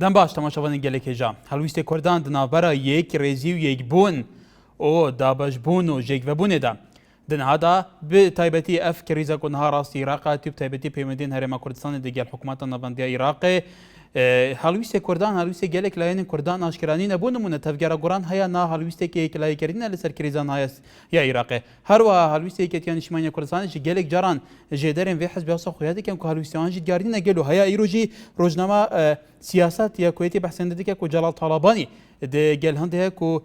دەم باش تەماشاوانی گەلێکێژە هەڵویستی کوردان دنابەرە یەک ڕێزی و یەکبوون ئۆ دابەشبوون و ژێکڤەبوونێدا دنهادا به تایبەتی ئەف کریزە کوردها ڕاستی عێراقاتی و تایبەتی پەیوەندیên herêma Kurdistanê digel hikûmeta navandiya Iraqê هەڵویستێ کوردان هەڵویستێ gelek layên Kurdan aşkiranî nebû nimûne tevgera guran heye na هەڵویستێکی یەکلایەکردنە لەسەر کریزان هەیە یا Iraqê هەروەها هەڵویستێکی یەکێتیان نیشتیمانیە Kurdistanê jî gelek caran ji derên vê hezbê wisa xuya dikin ku هەڵویستیان jî diyarîne gelo heya îro jî rojnama siyasat ya Kuwêtê behsên dike ku Celal Talabanî gel hindê ku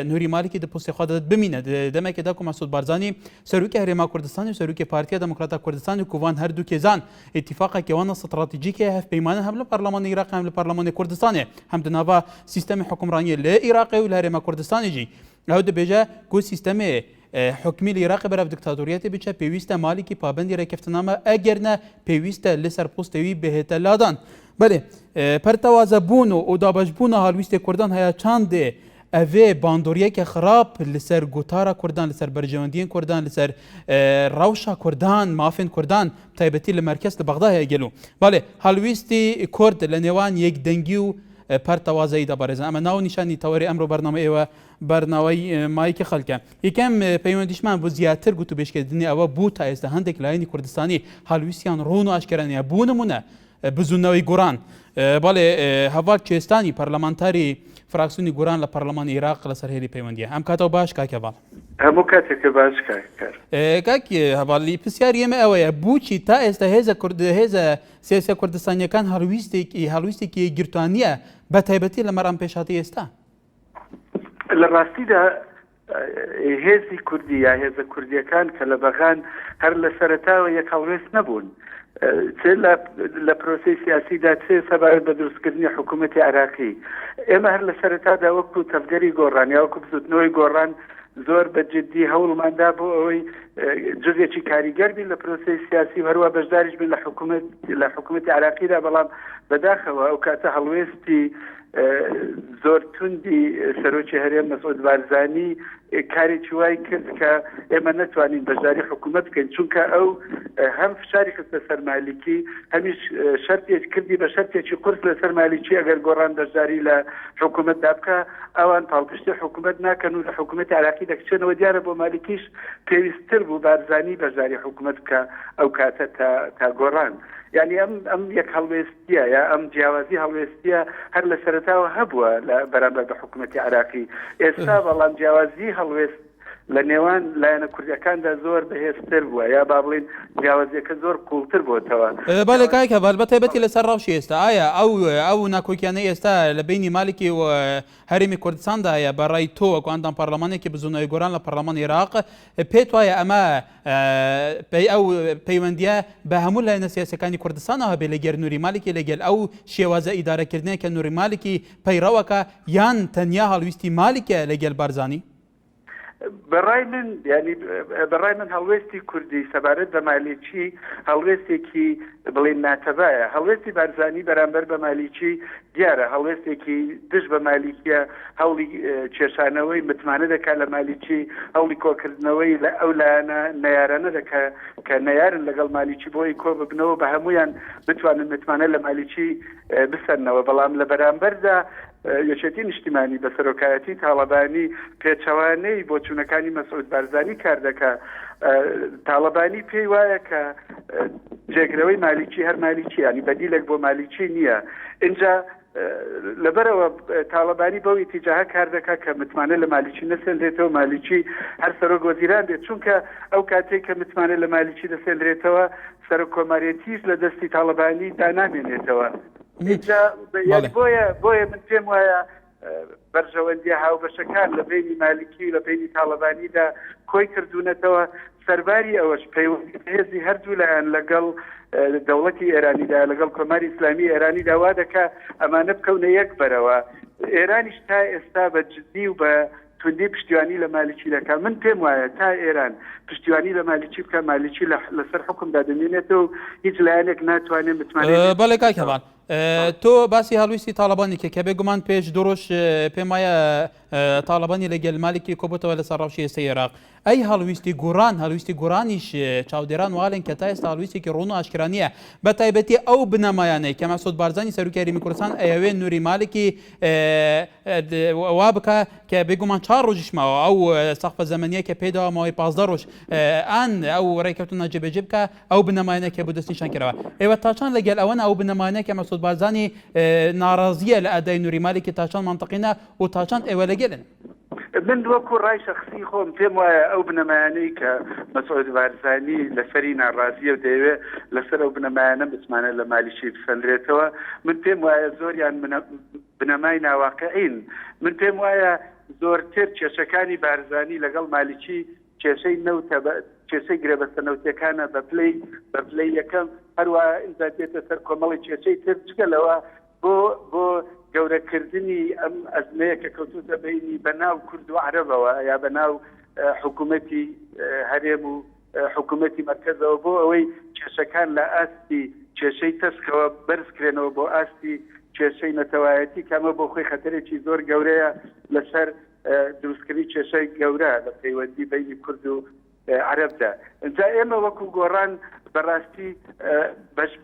Nurî Malikî di postê xwe de bimîne demekê de ku Mesûd Barzanî serokê herêma Kurdistanê û serokê Partiya Demokrata Kurdistanê ku van her du kêzan îtîfaqekê wan stratejîk heye hevpeymanî hem li Parlemanê Iraqê hem li Parlemanê Kurdistanê hem di nava sîstemê hukmraniyê li Iraqê û li herêma Kurdistanê jî ew dibêje ku sîstemê حکمی Iraqê berev diktatoriyetê biçe pêwîst e Malîkî pabendî rêkeftiname eger ne pêwîst e li ser postê wî bihête ladan belê pertewazebûn û dabeşbûna halwîstê Kurdan heya çandê ev ê bandoriyeke xirab li ser gotara Kurdan li ser berjewendiyên Kurdan li ser rewşa Kurdan mafên Kurdan taybetî li merkez li Bexda heye gelo belê halwîstî Kurd li nêwan yekdengî û pertewazeyî de barêzin em naw nîşanî tewarê emro bername ê bernaweyî mayîkê xelk e yêkem peywendîşman bû ziyadtir got û pêşketînê ew bû ta êsta hindek layînî Kurdistanî halwîstiyan rûn û aşkeraniye bû nimûne bizûnewî guran belê heval Çêstanî parlamenterî fraksiyonî guran li Parlemanê Iraq li ser hêlî peywendiye em kata baş kakeval hemû keteke baş kar kakî hevalî pisyariyê me ew ye bûçî ta êsta hêza siyasîya Kurdistanîyekan helwîstekî girtaniye betaybetî li meran pêşhatî êsta li rastî de hêzî Kurdî ya hêza Kurdiyەkan ke li Bexan her li sereta yek hewlêst nebûn çê li proseyê siyasî de çê sebebi bi durustkirina hikûmetê Iraqî ême her li sereta de wekû tevgerî goran ya wekû bizûtnewê goran zor bi ciddî hewlman da bû ew cizekî karîger bîn li proseyê siyasî û herwa beşdarî bîn li hikûmetê Iraqî de belam bedaxewa ew kate helwêstî زۆر توندی سەرۆکی هەرێم مەسعود بارزانی کارێکی وای کرد کە ئێمە نەتوانین بەشداری حکوومەت بکەین چونکە ئەو هەم فشاری خستە سەر مالیکی هەمیش شەرتێک کردی بە شەرتێکی قورس لەسەر مالیکی ئەگەر گۆڕان بەشداری لە حکوومەتدا بکە ئەوان پاڵپشتی حکوومەت ناکەن و لە حکوومەتی عراقی دەکچێنەوە دیارە بۆ مالیکیش پێویستتر بوو بارزانی بەشداری حکوومەت بکە ئەو کاتە تا گۆڕان یعنی ئەم یەک هەڵوێستیە یا ئەم جیاوازی هەڵوێستیە هەر لە سەرەتاوە هەبووە لە بەرامبەر بە حکوومەتی عراقی ئێستا بەڵام جیاوازی هەڵوێست لە نێوان لایەنە کوردیەکاندا زۆر بەهێزتر بووە یا با بڵین جیاوازیەکە زۆر کوڵتر بۆتەوە بەڵێ کاکە بەتایبەتی لەسەر ڕەوشی ئێستا ئایا ئەو ناکۆکیانەی ئێستا لە بینی مالکی و هەرێمی کوردستاندا هەیە بەڕای تۆ وەکو ئەندام پەرلەمانێکی بزوونەوەی گۆران لە پەرلەمانی عێراق پێت وایە ئەمە ئەو پەیوەندیە بە هەموو لایەنە سیاسیەکانی کوردستانەوە هەبێ لەگەر نوری مالکی لەگەل ئەو شێوازە ئیدارەکردنەیە کە نوری مالکی پەیڕەوەکە یان تەنیا هەڵویستی مالکە لەگەل بارزانی بەڕای من ینی بەڕای من هەڵوێستی کوردی سەبارەت بە مالیکی هەڵوێستێکی بڵێن ناتەبایە هەڵوێستی بارزانی بەرامبەر بە مالیکی دیارە هەڵوێستێکی دژ بە مالیکیە هەوڵی کێشانەوەی متمانە دەکات لە مالیکی هەوڵی کۆکردنەوەی لە ئەو لایەنە نەیارانە دەکات کە نەیارن لەگەڵ مالیکی بۆی کۆ ببنەوە بە هەمویان بتوانن متمانە لە مالیکی بسەرنەوە بەڵام لە بەرامبەردا یەکێتی نیشتیمانی بە سەرۆکایەتی تاڵەبانی پێچەوانەی بۆ چوونەکانی مەسعود بارزانی کار دەکات تاڵەبانی پێی وایە کە جێگرەوەی مالیکی هەر مالیکی ینی بەدیلێک بۆ مالیکی نییە اینجا لەبەرەوە تاڵەبانی بەو ئیتیجاها کار دەکات کە متمانە لە مالیکی نەسێنرێتەوە مالیکی هەر سەرۆک وەزیران بێت چونکە ئەو کاتێک کە متمانە لە مالیکی دەسێنرێتەوە سەرۆک کۆماریەتیش لە دەستی تاڵەبانی دانامێنێتەوە بۆیە من پێم وایە بەرژەوەندی هاوبەشەکان لە بینی مالیکی و لە بینی تاڵەبانیدا کۆی کردوونەتەوە سەرباری ئەوەش پەیوەندی هێزی هەردوو لایەن لەگەڵ دەوڵەتی ئێرانیدا لەگەڵ کۆماری ئیسلامی ئێرانیدا وا دەکات ئەمانە بکەونە یەک بەرەوە ئێرانیش تا ئێستا بە جددی و بە توندی پشتیوانی لە مالیکی دەکات من پێم وایە تا ئێران پشتیوانی لە مالیکی بکە مالیکی لەسەر حکومدا دەمێنێتەوە هیچ لایەنێک ناتوانێت متمانێت بەڵێ کاکەوان تۆ باسی هەڵویستی تاڵەبانی کە بێگومان پێش دۆڕۆژ پێم وایە تاالبانی لەگەل مالکی کۆبوتەوە لەسەر ڕەوشی ئێستا عێراق ئەی هەڵویستی گۆڕانیش چاودێران واڵێن کە تا ئێستا هەڵویستێکی ڕوون و ئاشکرا نییە بە تایبەتی ئەو بنەمایانەی کە مەسعود بارزانی سەرۆکی هەرێمی کوردستان ئەیەوێ نووری مالکی وا بکە کە بێگومان 4 ڕۆژیش ماوە ئەو سەقفە زەمەنیە کە پێداوە ماوەی 15 ڕۆژ ئەو ڕێککەوتنە جێبەجێ بکە ئەو بنەمایانە کە بۆ دەستنیشان کراوە ئێوە تاچان لەگەل ئەوەن ئەو بنەمایانە کە مەسعود بارزانی ناڕازیە لە ئەدای نووری مالکی تاچان منطقینە و تاچان ئێوە لەگەلن من وەکو ڕای شخصی خۆم پێم وایە ئەو بنەمایانەی کە مەسعود بارزانی لەسەری ناڕازیە و دەیەوێت لەسەر ئەو بنەمایانە بتمانە لە مالیشی بسەندرێتەوە من پێم وایە زۆریان بنەمای ناواقعین من پێم وایە زۆرتر کێشەکانی بارزانی لەگەڵ مالیکی کێشەی کێشەی گرێبەستەنەوتیەکانە بە پلەی یەکەم هەروە ئینجا دێتە سەر کۆمەڵی کێشەی تر جگەلەوە بۆ گەورەکردنی ئەم ئەزمەیە کە کەوتوتە بینی بەناو کورد و عەرەبەوە یا بەناو حکوومەتی هەرێم و حکوومەتی مەرکەزەوە بۆ ئەوەی کێشەکان لە ئاستی کێشەی تەسکەوە بەرزکرێنەوە بۆ ئاستی کێشەی نەتەوایەتی کەمە بۆ خۆی خەتەرێکی زۆر گەورەیە لەسەر دروستکردنی کێشەی گەورە لە پەیوەندی بینی کورد و عەرەبدا ئینجا ئێمە وەکو گۆڕان بەڕاستی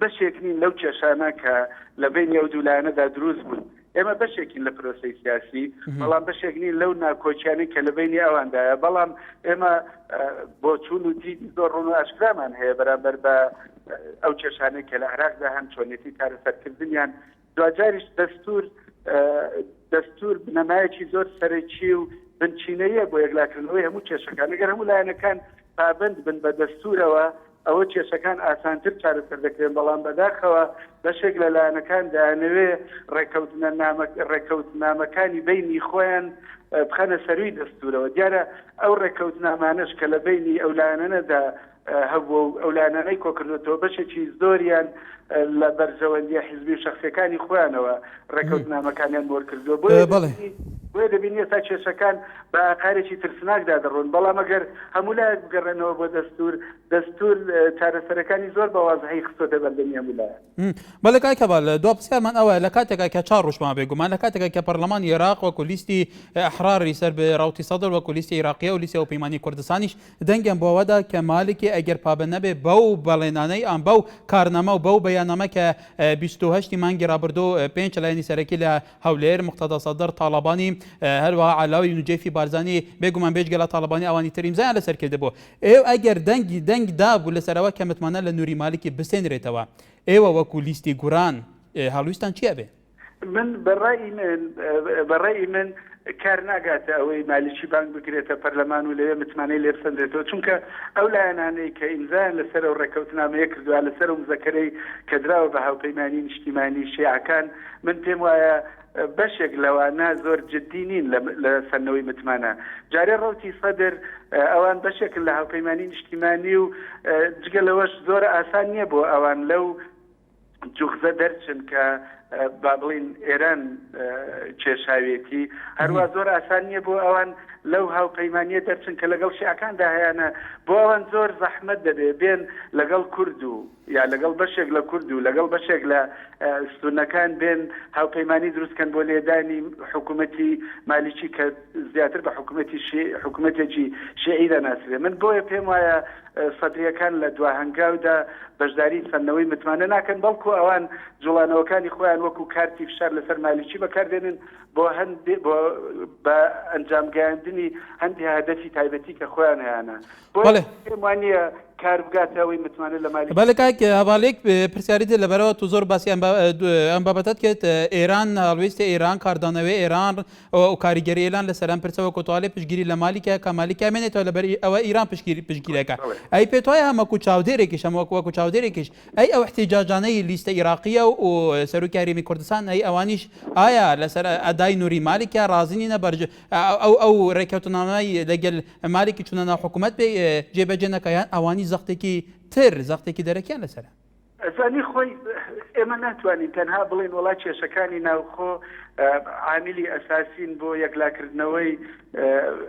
بەشێک نین لەو کێشانە کە لە بینی ئەو دوولایەنەدا دروست بوون ئێمە بەشێکین لە پرۆسەی سیاسی بەڵام بەشێک نین لەو ناکۆچیانەی کە لە بینی ئەواندایە بەڵام ئێمە بۆ چوون و دیدی زۆر ڕوون و ئاشکرامان هەیە بەرامبەر بە ئەو کێشانەی کە لە عێراقدا هەم چۆنێتی چارەسەرکردنیان دوجاریش دەستور بنەمایەکی زۆر سەرەکی و بنچینەیە بۆ یەکلاکردنەوەی هەموو کێشەکان ئەگەر هەموو لایەنەکان پابند بن بە دەستورەوە ئەوە کێشەکان ئاسانتر چارەسەر دەکرێن بەڵام بەداخەوە بەشێک لە لایەنەکان دەیانەوێ ڕێکەوتنامەکانی بینی خۆیان بخەنە سەروی دەستورەوە دیارە ئەو ڕێکەوتنامانەش کە لە بینی ئەو لایەنەدا هەبوو ئەو لایەنانەی کۆکردوێتەوە بەشێکی زۆریان لە بەرژەوەندیە حیزبی و شەخصیەکانی خۆیانەوە ڕێکەوتنامەکانیان بۆ کردووە بۆیە دەبینی ئێستا کێشەکان بە ئاقارێکی ترسناکدا دەڕۆن بەڵام ئەگەر هەموو لایەک بگەڕێنەوە بۆ دەستور چارەسەرەکانی زۆر بە وازەهی خستۆتە بەردەمی هەموو لایەک بەڵێ کاکە باڵ دو پرسیارمان ئەوە لە کاتێکا کە 4 ڕۆژمان بێگومان لە کاتێکا کە پەرلەمانی عێراق وەکو لیستی ئەحراری سەر بە ڕاوتی سەدر وەکو لیستی عێراقیە و لیستی ئەوپەیمانی کوردستانیش دەنگیان بۆ ئەوەدا کە مالکی ئەگەر پابند نەبێ بەو بەڵێنانەی ئەم بەو کارنامە و بەو بەیاننامە کە 28 مانگی ڕابردوو 5 لایەنی سەرەکی لە هەولێر مقتەدا سەدر تاڵەبانی هەروەها علاوی نوجێفی بارزانی بێگومان بێژگە لە تاڵەبانی ئەوانی تر ئیمزایان لەسەر کردبوو ئێوە ئەگەر دەنگ دابوو لەسەرەوە کە متمانە لە نووری مالکی بسێنرێتەوە ئێوە وەکو لیستی گوران هەڵویستان چیە بێ؟ من بەڕێی من کار ناگاتە ئەوەی مالیکی بانک بگرێتە پەرلەمان و لەوێ متمانەی لێ بسەندرێتەوە چونکە ئەو لایەنانەی کە ئیمزایان لەسەر ئەو ڕێکەوتنامەیە کردووە لەسەر ئەو مزەکەرەی کە دراوە بە هاوپەیمانی نیشتیمانی شیعەکان من پێم وایە بەشێک لەوانە زۆر جددی نین لە سەرنەوەی متمانە جارێ ڕەوتی سەدر ئەوان بەشێک لە هاوپەیمانی نیشتیمانی و جگە لەوەش زۆر ئاسان نییە بۆ ئەوان لەو جوخزە دەرچن کە با بڵین ئێران کێشاوێتی هەروە زۆر ئاسان نییە بۆ ئەوان لەو هاوپەیمانیە دەرچن کە لەگەڵ شیعەکاندا هەیەە بۆ ئەوان زۆر زەحمەت دەبێ بێن لەگەڵ کورد و یا لەگەڵ بەشێک لە کورد و لەگەڵ بەشێک لە ستونەکان بێن هاوپەیمانی دروستکەن بۆ لێدانی حکوومەتی مالیکی کە زیاتر بە حکوومەتێکی شیعی دەناسرێ من بۆیە پێم وایە سەدرریەکان لە دواهەنگاودا بەشداری سەرنەوەی متمانە ناکەن بەڵکو ئەوان جوڵانەوەکانی خۆیان وەکو کارتی فشار لەسەر مالیکی بەکاردێنن بۆ بە ئەنجامگەیاندنی هەندی هەدەفی تایبەتی کە خۆیان هەیەە بۆ پێم وانە کار بگاتەوەی متمانە لە مالی بەڵێ کاک هەواڵێک پرسیاری دێ لەبەرەوە تو زۆر باسی ئەم بابەتت کرد ئێران هەڵویستی ئێران کاردانەوەی ئێران و کاریگەری ئێران لە سەران پرسەوە کۆتوالی پشگیری لە مالیکە کە مالیکە مێنێتەوە لەبەر ئەوە ئێران پشگیرەکە ئەی پێت وایە هەمەکو چاودێرێکیش وەکو چاودێرێکیش ئەی ئەو احتیجاجانەی لیستە عێراقیە و سەرۆکی هەرێمی کوردستان ئەی ئەوانیش ئایا لەسەر ئەدای نووری مالیکە رازینی نەبەرج ئەو ڕێکەوتنامەی لەگەل مالێکی چونە ناو حکوومەت بێ جێبەجێ نەکەیان ئەوانی زەختێکی دەرەکیان لەسەر ئەزانی خۆی ئێمە ناتوانین تەنها بڵێن وڵات کێشەکانی ناوخۆ عاملی ئەساسین بۆ یەکلاکردنەوەی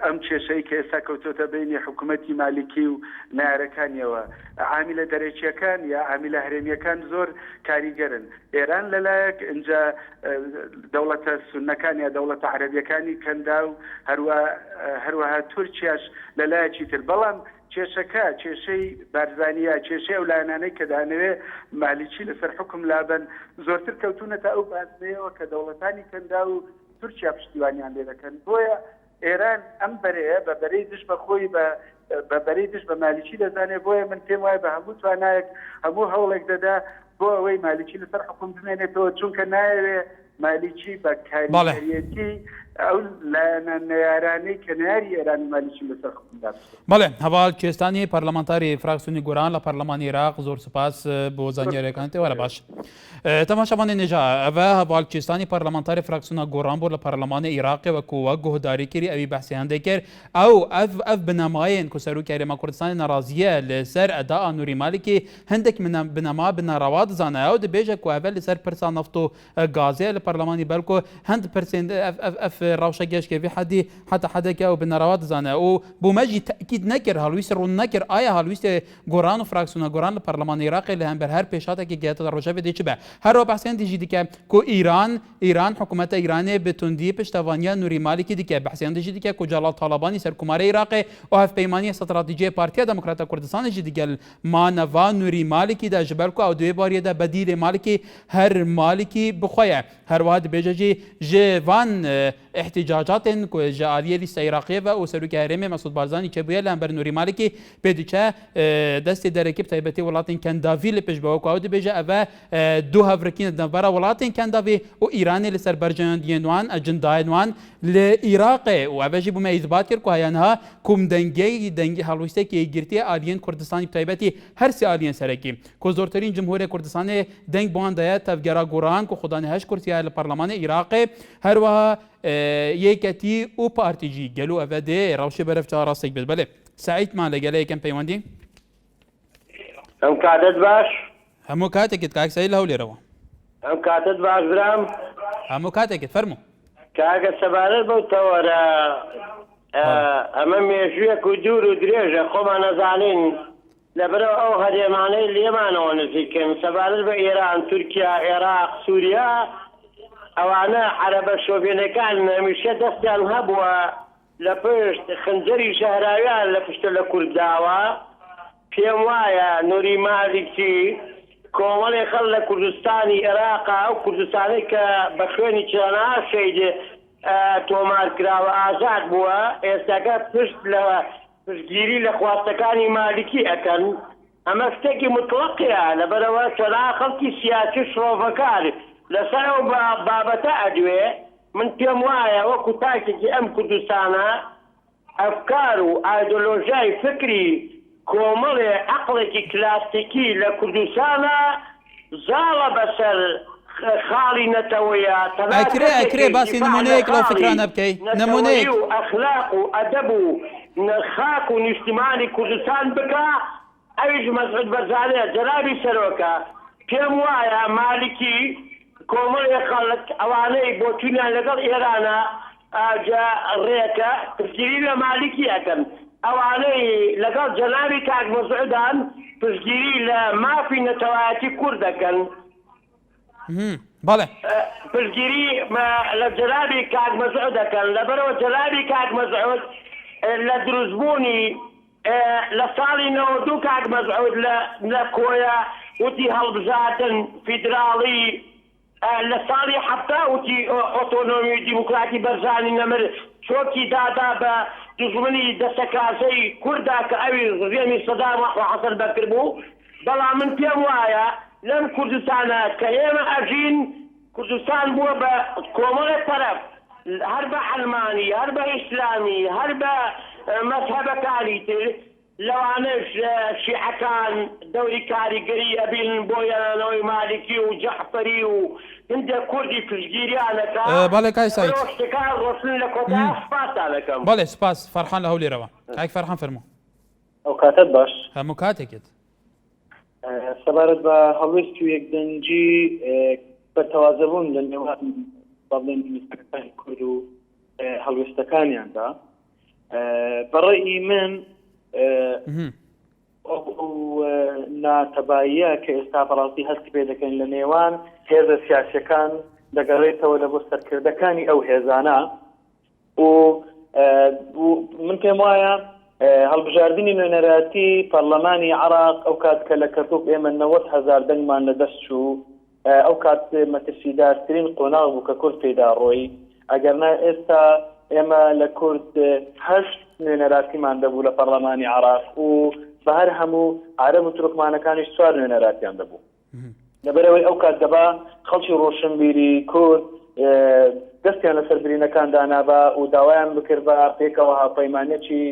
ئەم کێشەی کە ئێستا کەوتۆتە بینی حکوومەتی مالیکی و نارەکانیەوە عامیلە دەرەکیەکان یا عامیلە هەرێمیەکان زۆر کاریگەرن ئێران لەلایەک اینجا دەوڵەتە سونەکان یا دەوڵەتە عەرەبیەکانی کەندا و هەروەها تورکیاش لەلایەکی تر بەڵام کێشەکە کێشەی بارزانیە کێشەی ئەو لایەنانەی کە دانەوێ مالیکی لەسەر حکم لابن زۆرتر کەوتونەتە ئەو بازنەیەوە کە دەوڵەتانی کەندا و تورکیا پشتیوانیان لێ دەکەن بۆیە ئێران ئەم بەرەیە بە بەرەی دش بە خۆی بە بەرەی دش بە مالیکی دەزانێت بۆیە من پێم وایە بە هەموو توانایەک هەموو هەوڵێک دەدا بۆ ئەوەی مالیکی لەسەر حکم بمێنێتەوە چونکە نایەوێ مالیکی بە کاریگەریەتی ئەو لایەنە نەیارانەی کە ناری ئێران مالیکی لەسەر حکم بەڵێ هەواڵ کێستانی پەرلەمانتاری فراکسیۆنی گۆران لە پەرلەمانی عێراق زۆر سوپاس بۆ زانیاریەکانت وەرە باش تەماشاوانی نێژا ئەوە هەواڵ کێستانی پەرلەمانتاری فراکسیۆنە گۆران بۆ لە پەرلەمانی عێراقی وەکووە گۆهداری کردی ئەوی بەحسییان دەکرد ئەو بنەمایەن کو سەرۆکی هەرێما کوردستانی ناڕازیە لەسەر ئەدا نووری مالکی هەندێک بنەما بنەڕەوا دەزانە ئەو دەبێژە کوێڤە لەسەر پرسا نەفت و گازێ لە پەرلەمانی بەلکۆ هەند پرسێند ئەف ڕەوشە گەشتکێوی حەدی حتا حەدێکە و بنەڕەوا دەزانە و بوومەژی تەکید نەکرد هەڵویست ڕوون نەکرد ئایا هەڵویستێ گۆران و فراکسیۆنە گۆران لە پەرلەمانی عێراقی لە هەمبەر هەر پێشاتێکی گەیاتە ڕۆژەوێ دێ چ بە هەروە بەحسیان دیژی دیکە کو ئیران حکوومەتە ئیرانێ بتوندی پشتەوانیە نووری مالکی دیکە بەحسیان دیژی دیکە کو جەڵال تاڵەبانی سەرکومارە عێراقی و هەفپەیمانی استراتیجیە پارتیا دموکراتە کوردستانیشی دیگەل مانەڤا نووری مالکی دا ژبەرکو ئەو دوێ باریەدا بەدیلێ مالکی هەر مالکی بخۆیە هەروەها دەبێژەجی ژێڤان احتیجاجاتên ku ji aliyê lîsta Iraqê ve û serokê herêmê Mesûd Barzanî çebûye li hember Nûrî Malekî pê diçe destê derekî bi taybetî welatên Kendavî li pêş be wek ew dibêje ev e du hevrekîn navbera welatên Kendavî û Îranê li ser berjeyandiyên wan ecindayên wan li Iraqê û ev jî bûme îzbat kir ku heyaniha kum dengê helwîstekî girtiye aliyên Kurdistanî bi taybetî her sê aliyên serekî ku zorterîn Cumhuriyê Kurdistanê deng bu an daye tevgera goran ku xudanê heş kursiya li Parlemanê Iraqê herweha یەکەتی و پارتیجی گەلو ئەvە دێ ڕەوشی بەرەف ڕاستێک بێت بەێ سعیدمان لەگەلە یەکەم پەیوەندی ئەم کاتت باش هەموو کاتێکت کاکسایی لە هەولێرەوە ئەم کاتت باش برام هەموو کاتێکت فەرموو کاگە سەبارەت بەو تەوەرە ئەمە مێژوویەک و دوور و درێژە خۆمان نەزانین لەبەرەوە ئەو هەرێمانەی لێمانەوە نزیکەین سەبارەت بە ئێران تورکیا عێراق سووریا ئەوانە عەرەبە شۆڤێنەکان هەمیشە دەستیان هەبووە لە پشت خنجەری شەهراویان لە پشتە لە کورداوە پێم وایە نووری مالکی کۆمەڵی خەڵ لە کوردستانی عێراقا ئەو کوردستانی کە بە خوێنی چێنەها شەیدێ تۆمار کراوە ئازاد بووە ئێستاکە پشت لە پشتگیری لە خواستەکانی مالکی ئەکەن ئەمە شتێکی مطلقیە لەبەرەوە چەنها خەڵکی سیاسی شڕۆڤەکان لەسەر ئەو بابەتە ئەدوێ من پێم وایە وەکو تاکێکی ئەم کوردستانە ئەفکار و ئایدۆلۆژیای فکری کۆمەڵێ عەقڵێکی کلاسیکی لە کوردستانە زاڵە بەسەر خاڵی نەتەوەیە ئەکرێ باسی نمونەیەک لەو فکرانە بکەی نمونەیەک و ئەخلاق و ئەدەب و خاک و نیشتیمانی کوردستان بکە ئەویش مەسعود بەرزانەیە جەنابی سەرۆکە پێم وایە مالکی کۆمەڵی خەڵک ئەوانەی بۆچوونیان لەگەڵ ئێرانە ڕێکە پشتگیری لە مالکی ئەکەن ئەوانەی لەگەڵ جەنابی کاک مەسعودان پشتگیری لە مافی نەتەوایەتی کورد دەکەن بەڵێ پشتگیری لە جەنابی کاک مەسعود دەکەن لەبەرەوە جەنابی کاک مەسعود لە دروستبوونی لە ساڵی 92 کاک مەسعود لە کۆیە وتی هەڵبژاردن فیدراڵی لە ساڵی حەفتا وتی ئۆتۆنۆمی دیموکراتی بەرزانی نەمر چۆکی دادا بە دوژمنی دەسەکاسەی کووردا کە ئەوی ڕێمی سەدام حەسەن بەکرد بوو بەڵام من پێم وایە لەم کوردستانە کە ئێمە ئەژین کوردستان بووە بە کۆمەڵێک تەرەف هەر بە عەلمانی هەر بە ئیسلامی هەر بە مەذهەبەکانی تر لەوانش شیعەکان دەوری کاریگەری ئەبین بۆ یانەوەی مالکی و جەعفەری و هەندێ کوردی پشتگیریانەکە بەڵێ کای سعید شتەکان ڕۆشن لە کۆتایی سوپاسانەکەم بەڵێ سوپاس فەرحان لە هەولێرەوە کاک فەرحان فەرموو ئەو کاتت باش هەموو کاتێکت سەبارەت بە هەڵوێستی و یەکدەنگی بەتەوازەبوون لە نێوان بەڵێن ویستەکانی کورد و هەڵوێستەکانیاندا بەڕێی من ناتەباییە کە ئێستا بەڕاستی هەستی پێ دەکەین لە نێوان هێزە سیاسیەکان دەگەڕێتەوە لە بۆ سەرکردەکانی ئەو هێزانە و من پێم وایە هەڵبژاردننی نوێنەراتی پەرلەمانی عراق ئەو کات کە لە کەرکوک ئێمە 90,000 دەنگمان لەدەست چوو ئەو کات مەترسیدارترین قۆناغ بوو کە کورد پێدا ڕۆی ئەگەرنا ئێستا ئێمە لە کورد 8 نوێنەراتیمان دەبوو لە پەرلەمانی عراق و بە هەر هەموو عەرەب و تورکمانەکانیش 4 نوێنەراتیان دەبوو لەبەرەوەی ئەو کات دەبا خەڵکی ڕۆشنبیری کورد دەستیان لەسەر برینەکان دانابا و داوایان بکرد بە پێکەوە هاوپەیمانێکی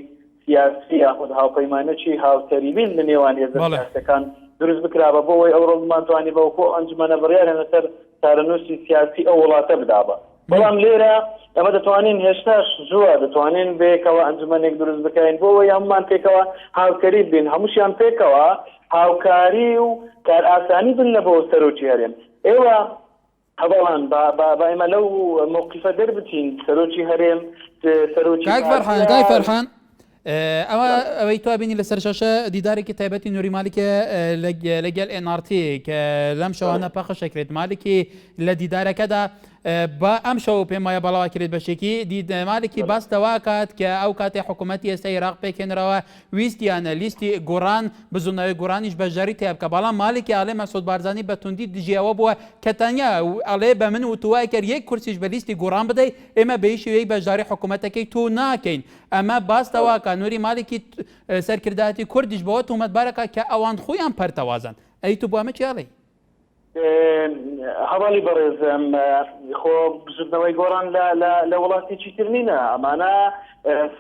سیاسی یاخود هاوپەیمانێکی هاوتەریبین لە نێوان هێزە سیاسیەکان دروست بکرابە بۆەوەی ئەو ڕۆژمان توانی بەوەکۆ ئەنجومەنە بڕیارە لەسەر چارەنووسی سیاسی ئەو وڵاتە بدابە بەڵام لێرە ئەمە دەتوانین هێشتاش زووە دەتوانین بێکەوە ئەنجومەنێک دروست بکەین بۆەوەی هەمومان پێکەوە هاوکەری بین هەمووشیان پێکەوە هاوکاری و کار ئاسانی بن لە بۆ سەرۆکی هەرێم ئێوە هەبڵان بە ئێمە لەو موقیفە دەربچین سەرۆکی هەرێم سەرۆکی کاک فەرحان ئەوەی تو بینی لەسەر شاشە دیدارێکی تایبەتی نوری مالیکە لەگەل NRT کە لەم شەوانە پەخشەکرێت مالێکی لە دیدارەکەدا بە ئەم شەو پێم وایە بەڵاوا کرێت بەشێکی مالێکی باستەوا کات کە ئەو کاتێ حکوومەتی ئێستا عێراق پێکێنرەوە ویستیانە لیستی گۆڕان بزوونەوەی گۆڕانیش بەژاری تێ بکە بەڵام مالێکی ئاڵێ مەسعود بارزانی بە توندی دژیەوە بووە کە تەنیا ئەڵێ بە من وتوای کرد یەک کورسیش بە لیستی گۆڕان بدەیت ئێمە بەیشوەیە بەژاری حکوومەتەکەی تو ناکەین ئەمە باستەوا کە نوری مالێکی سەرکردایەتی کوردیش بەوە تومەتبارەکە کە ئەوان خۆیان پەرتەوازن ئەی تو بۆ ئەمە چیاڵێ هەواڵی بەڕێزم خۆ بژردنەوەی گۆڕان لە وڵاتێکی تر نینە ئەمانە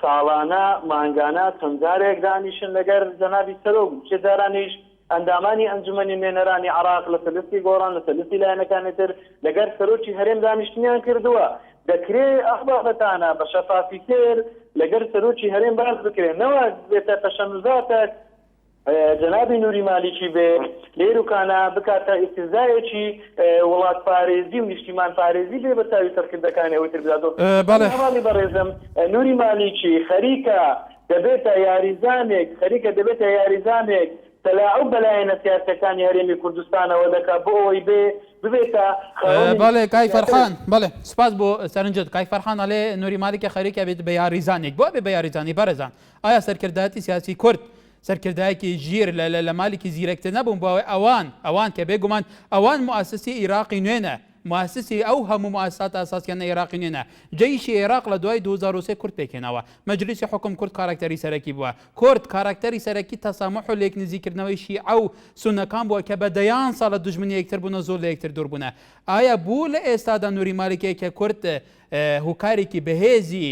ساڵانە مانگانە چەندجارێک دانیشن لەگەر جەنابی سەرۆک چه جارانیش ئەندامانی ئەنجومەنی نوێنەرانی عراق لە سەرلستی گۆڕان لە سەرلستی لایەنەکانی تر لەگەر سەرۆکی هەرێم دانیشتنیان کردووە دەکرێت ئەو بابەتانە بە شەفافیتر لەگەر سەرۆکی هەرێم باز بکرێنەوە بێتە تەشەنوزاتێک جنابی نوری مالیکی بێ لێروکانە بکاتە ئیتیزایەکی وڵات پارێزی و نیشتیمان پارێزی بێ بە تاوی سەرکردەکانی تر بداتەوە هەواڵی بەڕێزم نوری مالیکی خەریکە دەبێتە یاریزانێک تەلاعوب بەلایەنە سیاسەکانی هەرێمی کوردستانەوە دەکا بۆ ئەوەی ببێتە بەڵێ کای فەرحان بەڵێ سپاس بۆ سەرنجت کای فەرحان ئەڵێ نوری مالیکە خەریکە بێت بە یاریزانێک بۆ بێ بە یاریزانی بەرەزان ئایا سەرکردایەتی سیاسی کورد سەرکردایەکی ژیر لە مالێکی زیرەکتر نەبوون بۆ ئەوان کە بێگومان ئەوان موسسی عێراقی نوێنە موسسی ئەو هەموو موسسات ئاساسیانە عێراقی نوێنە جەیشی عێراق لە دوای 2023 کورد پێکێنەوە مەجلیسی حکم کورد کاراکتەری سەرەکی بووە کورد کاراکتەری سەرەکی تەسامح و لێک نزیکردنەوەی شیعە و سونەکان بووە کە بە دەیان ساڵە دوژمنی یەکتر بوونە زۆر لە یەکتر دوور بوونە ئایا بوو لە ئێستادا نوری مالیکەیە کە کورد هوکارێکی بەهێزی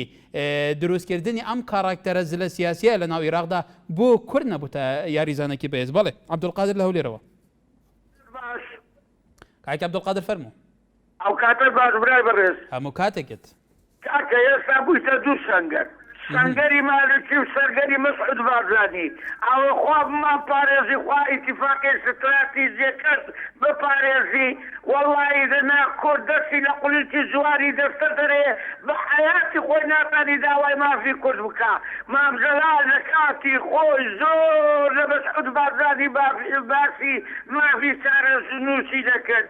دروستکردنی ئەم کاراکتەرە زلە سیاسیە لە ناو عێراقدا بۆ کورد نەبووتە یاریزانێکی بەهێز بەڵێ عەبدولقادر لە هەولێرەوە کاک عەبدولقادر فەرموو ئەو کاتە باش برای بەڕێز هەموو کاتێکت کاکە ئێستا بوویتە دوو سەنگەر سەنگەری مالکی و سەرگەری مەسعود بارزانی ئەوە خوا بمان پارێزی خوا ئیتیفاقی ستراتیژیەکەت بپارێزی وەڵڵی دەنا کورد دەستی لە قولیتی جواری دەستە دەرێ بە حەیاتی خۆی ناتانی داوای مافی کورد بکە مامجەلال لە کاتی خۆی زۆر لە مەسعود بارزانی باسی مافی چارەنووسی دەکرد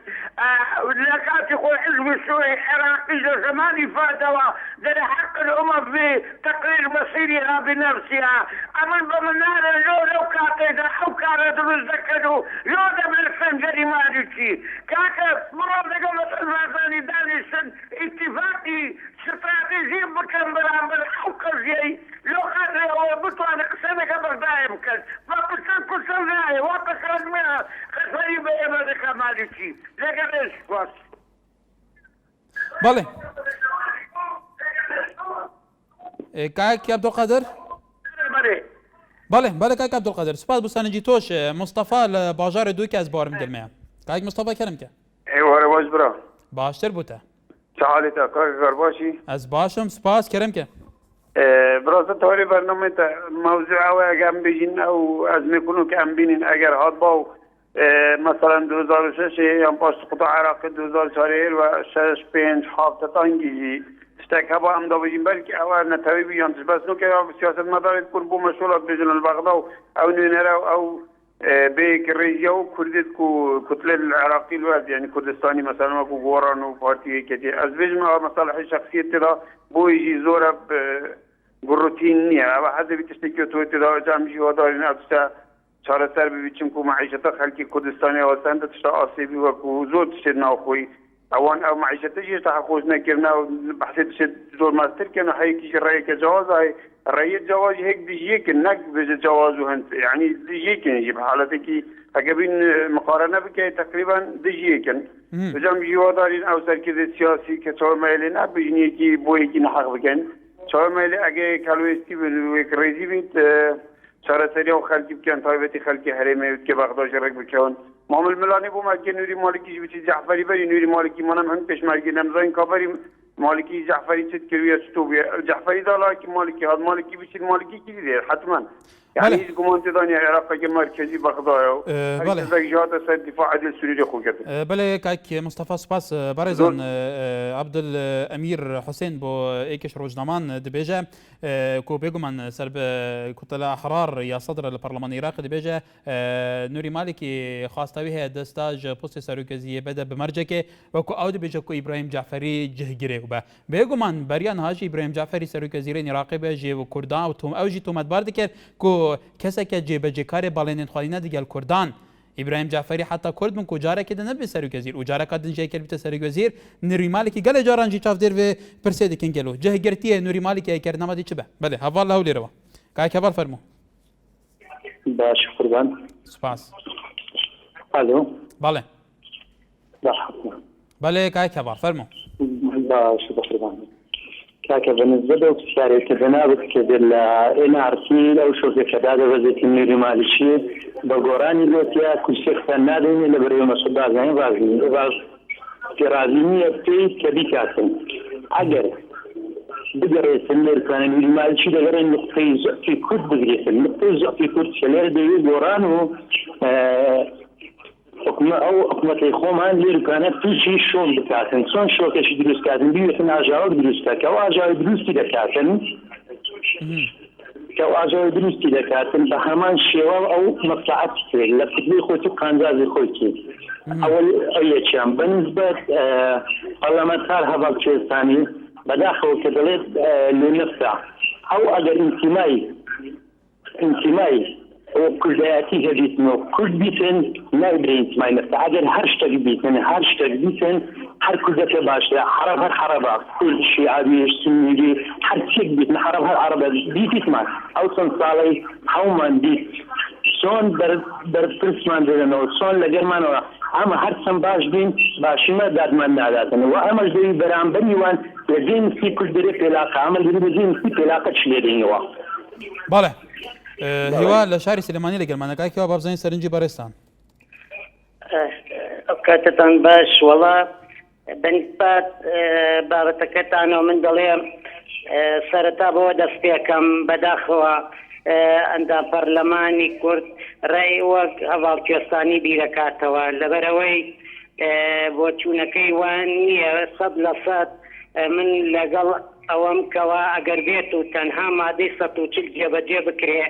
لە کاتی خۆی حزب سوی عێراقی لە زمانی فاتەوە دەرە حەق الأمة بتقرير مصيرها بنفسها أمن بمنار لو كاكيدا أو كارا دروز دكدو يودا من السنجري مالكي كاكا مرام دقل المعزاني دانيشن اتفاقي استراتيجي بكم برامبر أو كزيي لو قادر هو بطوانا قسنا قبر دائم كان فقسن كسن ناي وقسن منها خسري بإيما دكا مالكي لكن إيش بس بەڵێ کاک عەبدولقادر بەڵێ کاک عەبدولقادر سپاس بۆ سەرنجی تۆش مستەفا لە باژارە دووکی ئەس باوەڕم گرمەیە کاک مستەفا کەرمکە ئێوەرە باش برا باشتر بووتە چه حالێتە کاکە کار باشی ئەس باشم سپاس کەرمکە براسە تەوەری بەرنامەیە مەوزوع ئەوەیە ئەگەر ئەم بژین ئەو ئەزمێ کونو کە ئەم بینین ئەگەر هات با و مثلا 2006 یان پاش قطع عراق 2004 و 6 5 7 تانگی اشتاك هبا ام دو بجين بلكي او نتاوي بيان بس نو كي سياسه مدار تكون بو مسؤولات بجن البغداد او نيرا او بيك الريجو كردت كتله العراقي الواد يعني كردستاني مثلا اكو غوران وبارتي كتي ازبج مصالح شخصيه ترى بو يجي زوره بروتين او حدا بتشتكي تو ترى جامجي ودارين ابسا چاره سر ببیچیم که معیشت خلکی کردستانی واسند تشتا آسیبی و که زود تشد ناخوی اوان او معیشت جیش تحقوز نکرنا و بحثی تشد زور مستر کنه هایی کش رأی که جواز هایی رأی جواز هيك ديجي كن نك بجوازه هنت يعني ديجي كن يجيب حالته كي أجابين مقارنة بكي تقريبا ديجي كن بجام جوادارين أو سركز سياسي كتور مايلنا بيجني كي بوي كي نحق بكن تور مايل أجا كالويستي وكريزي بيت شارع سريع وخلقي بكن طيبتي خلقي حريمي كي بغداد شرق بكون معامل ملاني بو ما كان نوري مالكي بيجي جعفري بري نوري مالكي منام هم پیش مرگی نمزاین کابری مالكي جعفري تذكريه ستوبيا جعفري دالاكي مالكي هذا مالكي بيصير مالكي كذي حتما يعني يقومون تداني عراق مركزي بغداد هذه جهات الدفاع عن السوري خوكت بله كاك مصطفى سپاس بارزان عبد الامير حسين بو ايكش روزنامان دبيجا كو بيغمان سرب كتله احرار يا صدر البرلمان العراقي دبيجا نوري مالكي خاصتوي دستاج بوست سركزيه بدا بمرجكه وكو اود بيجا كو ابراهيم جعفري جهگيره وبا بيغمان بريان هاجي ابراهيم جعفري سركزير العراقي بجي وكردان وتوم اوجي تومت باردكر كو کسی جيبه کار بالین خالینه دیگه کردان ابراهيم جعفري حتى كرد من كجاره كده نبي سري وزير وجاره قد نجي كلمه سري وزير نوري مالكي قال جارانجي تشاف دير في برسيدي كينجلو جه قرتيه نوري مالكي كرنا ما دي تشبه بله هفا الله ولي روا كاي كبر فرمو باش قربان سپاس الو بله بله كاي كبر فرمو باش قربان كاكا بالنسبة له بسياري كذنابت كدل إنارتي أو شوكي كدادة وزيت النيري مالشي بقوراني لوتيا كوشيخ فناديني لبريو مصدار زين غاز كرازيني أبتي كبيكاتن أجر بقري سنير كان النيري مالشي دقر النقطي زعفي كود بقري النقطي زعفي كود شلير ديو قورانو حكومة أو حكومة إخوان لير كانت تيجي شون بكاتن صون شو كش دروس كاتن بيوتن أجاو دروس كاتن أو أجاو دروس كده كاتن كأو أجاو دروس كده كاتن بهمان شوال أو مطلعات كتير لفتلي خوتي قانزاز خوتي أول أي شيء بالنسبة برلمانتار هذا الشيء ثاني بداخل كدلت لنفسه أو أجر انتمائي وكردياتي هديتنا كرد بيتن نايبرين اسمعي نفسه اگر هرشتاق بيتن هر كردك باشا حرب كل شيء عادي سنيدي هر شيء بيتن حرب هر عرب بيت اسمع او سن صالي حومان بيت شون در ترسمان دلنا شون لجرمان اما هر سن باش بين باشما داد من ناداتن واما جدي برام بنيوان لجين في كل دريك علاقه عمل لجين في علاقه شليدين وا بله هوا لشهر سليماني لقلمانا كاكي واباب زين سرنجي بارستان كاتتان باش والله بنسبات بابتكتان ومن دليم سرطا بو دستيكم بداخوا عند برلماني كرد رأي وك هفال كيستاني بيركاتوا لبروي بوچونكي وانية صد لصد من لقل اوام كوا اگر بيتو تنها مادي ستو چل جبجه بكري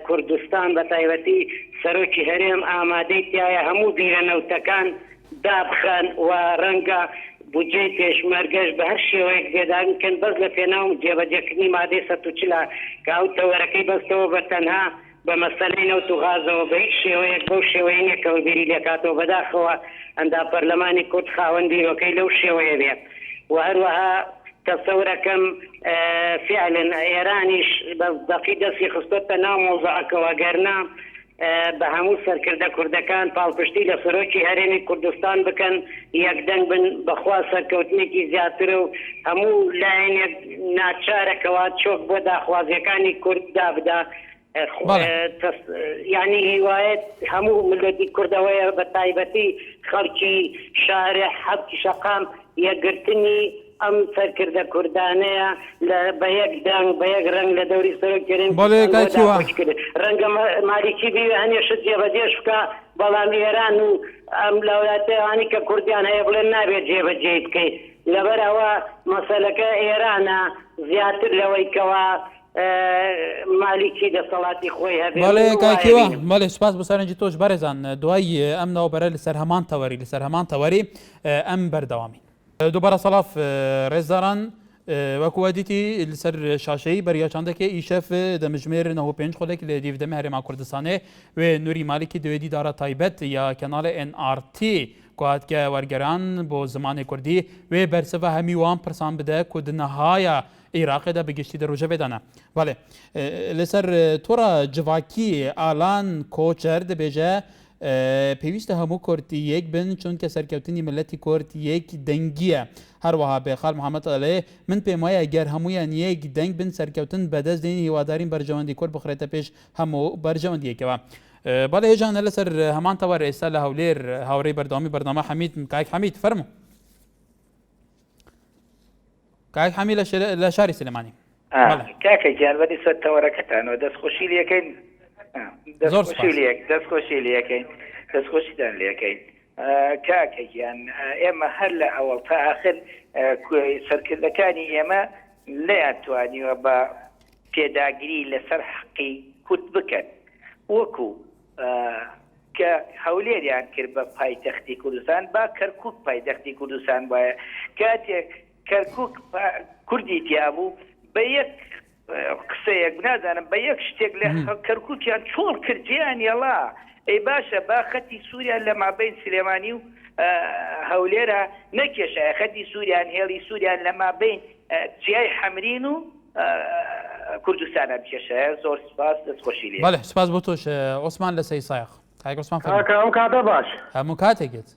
كردستان بتايبتي سروكي هرم آمادي تيايا همو ديرنا وتكان دابخان ورنگا بوجيتش مرگش بهرشي ويك بيدان كن بزل فيناهم جبجه كني مادي ستو چلا كاو توركي بستو بتنها بمسلين وتغازو بهشي ويك بوشي وينك وبيري لكاتو بداخوا عند برلماني كرد خاوندي وكيلو شويه بيه وهروها تصور كم فعلا ايرانيش بقيدة في خصوصا موضوعك وقرنا بهمو سركرده كردكان بالبشتي لسروكي هرمي كردستان بكن يقدن بن بخوا سركوتنيكي زياترو همو لاين ناتشارك واتشوك بودا خوازيكاني كرد دابدا يعني هوايات همو ملودي كردوية بتايبتي خلقي شارع حبكي شقام يقرتني ام سركرده كردانيه لبيك دان بيك رنگ لدوري سرو كريم بله كاكيوا رنگ مالكي بي هني شد يبديش بكا بەڵام ئێران و ئەم لە وڵاتەوانی کە کوردیان هەیە بڵێن نابێت جێبەجێ بکەیت لەبەرەوە مەسەلەکە ئێرانە زیاتر لەوەی کەوا مالیکی دەسەڵاتی خۆی هەبێت. بەڵێ کاکیوە بەڵێ سوپاس بۆ سەرنجی تۆش بەڕێزان دوای ئەم ناوبەرە لەسەر هەمان تەوەری ئەم بەردەوامی دووبارە سەڵاف ڕێزداران وەکووە دیتی لەسەر شاشەی بەریاچاندەکە ئیشەف دەمژمێر 95 خۆلێک لە دیڤدەمە هەرێما کوردستانê wê Nurî Malikî divê dîdara taybet ya kenalê NRT kuhatke wergeran bo zimanê Kurdî wê bersiva hemî wan pirsan bide ku di nihaya Iraqê de bi giştî de rojevê de ne. Belê li ser tora civakî Alan Koçer dibêje پێویستە هەموو کورتیەک بن چونکە سەرکەوتنی ملەتی کورد یەک دەنگیە هەروەها بێخال محەممەد ئەڵێ من پێم وایە گەر هەمویان یەک دەنگ بن سەرکەوتن بەدەست دێنی هیوادارین بەرژەوەندی کورد بخرێتە پێش هەموو بەرژەوەندیەکەوە. بەڵێ هێژانە لەسەر هەمان تەوەر ئێستا لە هەولێر هاوڕێی بەردەوامی بەردەما حەمید کاک حەمید فەرموو. کاک حەمید لە شاری سلێمانی. کاکەگیان بەنی سەر تەوەرەکەتانەوە دەستخۆشی لەکەین دەستخۆشی لەکەین دەستخۆشیدان لەکەین کاکەگیان ئێمە هەر لە ئەوڵ تا آخر سەرکردەکانی ئێمە نەیانتوانیوە بە پێداگیری لەسەر حەقی کورد بکەن وەکو کە هەولێریان کرد بە پایتەختی کوردستان با کەرکووک پایتەختی کوردستان وایە کاتێک کەرکووک کوردی تیابوو بە یەک قسەیەک نازانم بە یەک شتێک لە کەرکووکیان چۆڵ کردیان یەڵا ئەی باشە با خەتی سووریان لە مابین سلێمانی و هەولێرە نەکێشایە خەتی سووریان هێڵی سووریان لە مابین جیای حەمرین و کوردستانە بکێشایە زۆر سپاس دەستخۆشی لێ. بەڵێ سپاس بۆ تۆش ئۆسمان لە سەی سایق کاک ئۆسمان ئەم کاتە باش هەموو کاتێکت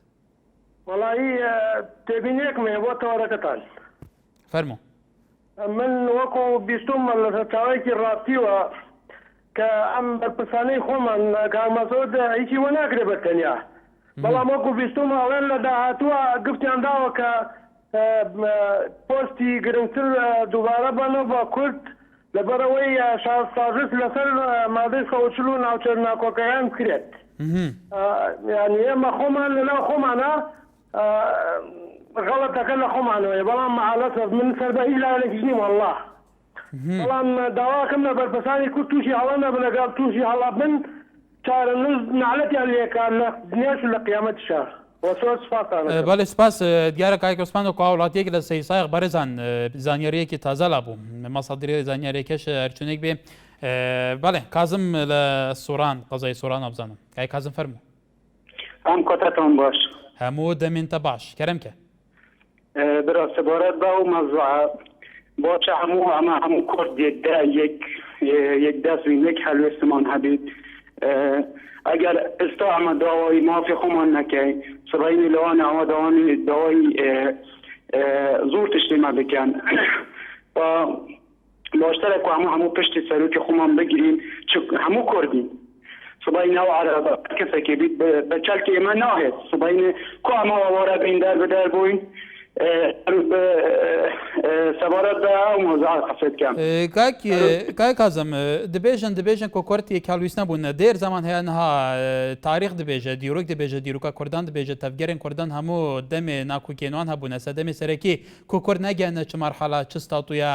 وەڵایی تێبینێکمێ بۆ تەوەرەکەتان فەرموو. من وەکو بیستم لە چاوێکی ڕاستیوە کە ئەم بەرپرسانەی خۆمان کارمەسۆد هیچی وە ناکرێ بەتەنیا بەڵام وەکو بیستم ئەڵێن لە داهاتووە گفتیان داوە کە پۆستی گرنگتر دووبارە بەنەوە بە کورد لەبەرەوەی سازش لەسەر مادەی خەوچل و ناوچەر ناکۆکەیان بکرێت یعنی ئێمە خۆمان لەناو خۆمانە غەڵەتەکە لە خۆمانەوەی بەڵام مەعالەت من سەربەهی لایەکی نیم والله بەڵام داواکەم لە بەرپرسانی کورد تووشی هەڵە نەبن لەگەڵ تووشی هەڵا بن چارەنووس نعلەتیان لێکار لە دنیاش و لە قیامەتیشە بەڵێ سپاس دیارە کاک ئۆسمان وەکو وڵاتیەک لە سەی سایق بەڕێزان زانیاریەکی تازە لابوو مەسەدیری زانیاریەکەش هەرچونێک بێ بەڵێ کازم لە سووران قەزای سووران ئەبزانم کای کازم فەرموو. ئەم کۆتەتان باش هەموو دەمێنتە باش کەرەمکە برا سەبارەت بە و مەزوعە بۆچە هەموو ئەمە هەموو کورد یەکدا یەک دەستوین یەک هەلوێستمان هەبێت ئەگەر ئێستا ئەمە داوای مافی خۆمان نەکەی سبەینی لەوانە ئەوە داوای زۆر تشتێمە بکەن باشترە کو هەموو پشتی سەرۆکی خۆمان بگیرین هەموو کوردین سبەی ناو عەرەبە کەسێکی بیت بە چەلکی ئێمە ناهێت سبەینێ کو ئەمە وەوارە بین دەر بەدەر بووین سەبارەت بە ئەو مۆزوعە قسەت بکەم. کاک کازم دەبێژن کۆ کورد هەڵویست نەبوون دێر زەمان هەیە نەها تاریخ دەبێژە دیرۆک دەبێژە دیروکە کوردان دەبێژە تەفگەرێن کوردان هەموو دەمێ ناکوکێنوان هەبوونە سە دەمێ سەرەکی کۆ کورد نەگەیانە چ مەرحەڵە چ ستاتویە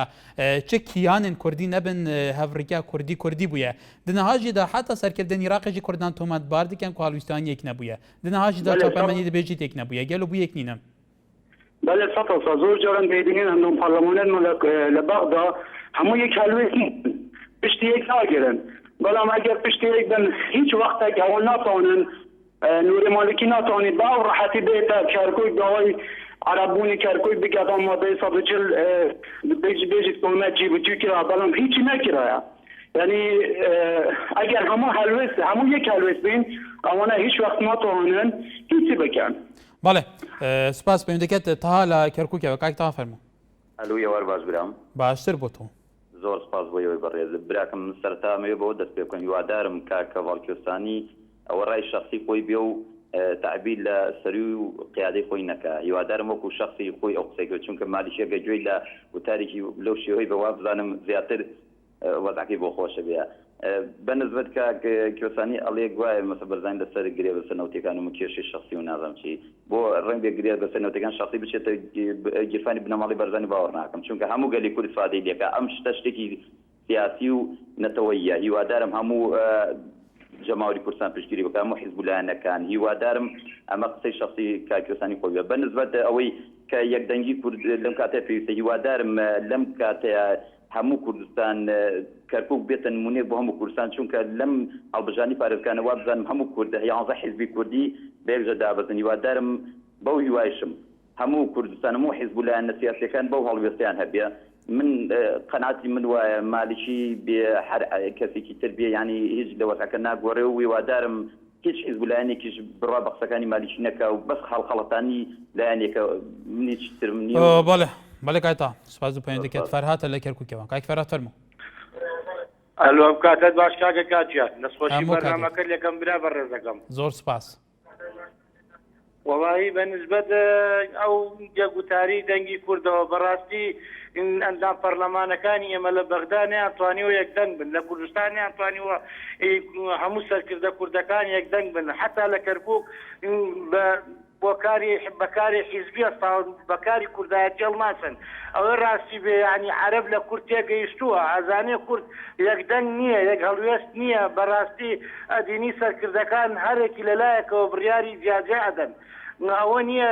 چ کیانن کوردی نەبن هەڤڕیکا کوردی بووە دنەهاژیدا حتا سەرکردنی عێراقیژی کوردان تۆمەتبار دکەن کە هەڵویستیان یەک نەبووە دنەهاژیدا چاپەمەنی دەبێژی تێک نەبووە گەل بوو یەک نینە. بله سطح زور جارن بیدینین هندون پارلمانت ملک لبغدا همون یک هلویت پشتی یک ناگیرن بلام اگر پشتی یک بن هیچ وقت که اول ناتوانن نور مالکی ناتوانی با راحتی بیتا کرکوی داوای عربونی کرکوی بگردان ما به 140 بیجید کلمت جیب جو کرا بلام هیچی نکرایا یعنی اگر همون یک هلویت بین اوانه هیچ وقت ناتوانن هیچی بکن. بەڵێ سپاس پێم دەکەێت تا لە کەرکووکەوە کاک تا فەرموو. ئەلووی ئەوەر باش برام باشتر بۆ تۆ زۆر سپاس بۆیەوەی بەڕێز براکەم سەرتامەوێ بەوە دەست پێ بکەن هیوادارم کاکە ڤاڵکێستانی ئەوە ڕای شخصی خۆی بێ و تعبیر لە سەروی و قیادەی خۆی نەکە هیوادارم وەکو شخصی خۆی ئەو قسەی کرد چونکە مالیشێگە گوێی لە وتارێکی لەو شێوەی بەوا بزانم زیاتر وەزعەکەی بۆ خۆشە بێ بەنسبەت کە کێسانی ئەڵێ گوایە مەسە بەرزان لەسەر گرێ بەسەر نەوتەکان و کێشی شخصی و نازانم چی بۆ ڕەنگە گرێ بەسەر نەوتەکان شخصی بچێتە گیرفانی بنەماڵی بەرزانی باوەڕ ناکەم چونکە هەموو گەلی کورد فادەی لێکە ئەم شتە شتێکی سیاسی و نەتەوەیە هیوادارم هەموو جەماوەری کوردستان پشتگیری بکە هەموو حیزبولایەنەکان هیوادارم ئەمە قسەی شخصی کاکێسانی خۆی بە نسبەت ئەوەی کە یەکدەنگی کورد لەم کاتەیە پێویستە هیوادارم لەم کاتەیە هەموو کوردستان کەرکووک بێتە نمونێ بۆ هەموو کوردستان چونکە لەم هەڵبژانی پارێزگانە وا بزانم هەموو کورد 11 حیزبی کوردی بەیەکجا دابەزن هیوادارم بەو هیوایشم هەموو کوردستان هەموو حیزبولایەنە سیاسیەکان بەو هەڵوێستیان هەبێ من قەناعەتی من وایە مالیکی بێ هەر کەسێکی تر بێ یعنی هیچ لە وەسعەکە ناگۆڕێ و هیوادارم هیچ حیزبولایەنێکیش بڕوا بە قسەکانی مالیکی نەکا و بەس خەڵخەڵەتانی لایەنێکە منی چتر منی بەڵێ کایتا سپاس بۆ پەیوەندیکەت فەرهاتە لە کەرکووکەوە کاک فەرهات فەرموو ئەلۆ ئەم کاتت باش کاکە کاتیان دەستخۆشی بەرنامەکە لەکەم برا بەڕێز دەکەم زۆر سپاس وەڵاهی بەنسبەت ئەو جێگوتاری دەنگی کوردەوە بەڕاستی ئەندام پەرلەمانەکانی ئێمە لە بەغدا نەیانتوانیوە یەکدەنگ بن لە کوردستان نەیانتوانیوە هەموو سەرکردە کوردەکان یەکدەنگ بن حتا لە کەرکووک بەکاری حیزبی ئەستاون بەکاری کوردایەتی هەڵماسن ئەوە ڕاستی بێ ینی عەرەب لە کورد تێگەیشتووە ئازانێ کورد یەکدەنگ نییە یەک هەڵوێست نییە بەڕاستی ئەدینی سەرکردەکان هەرێکی لەلایەکەوە بڕیاری جیاجێ ئەدەن ئەوە نییە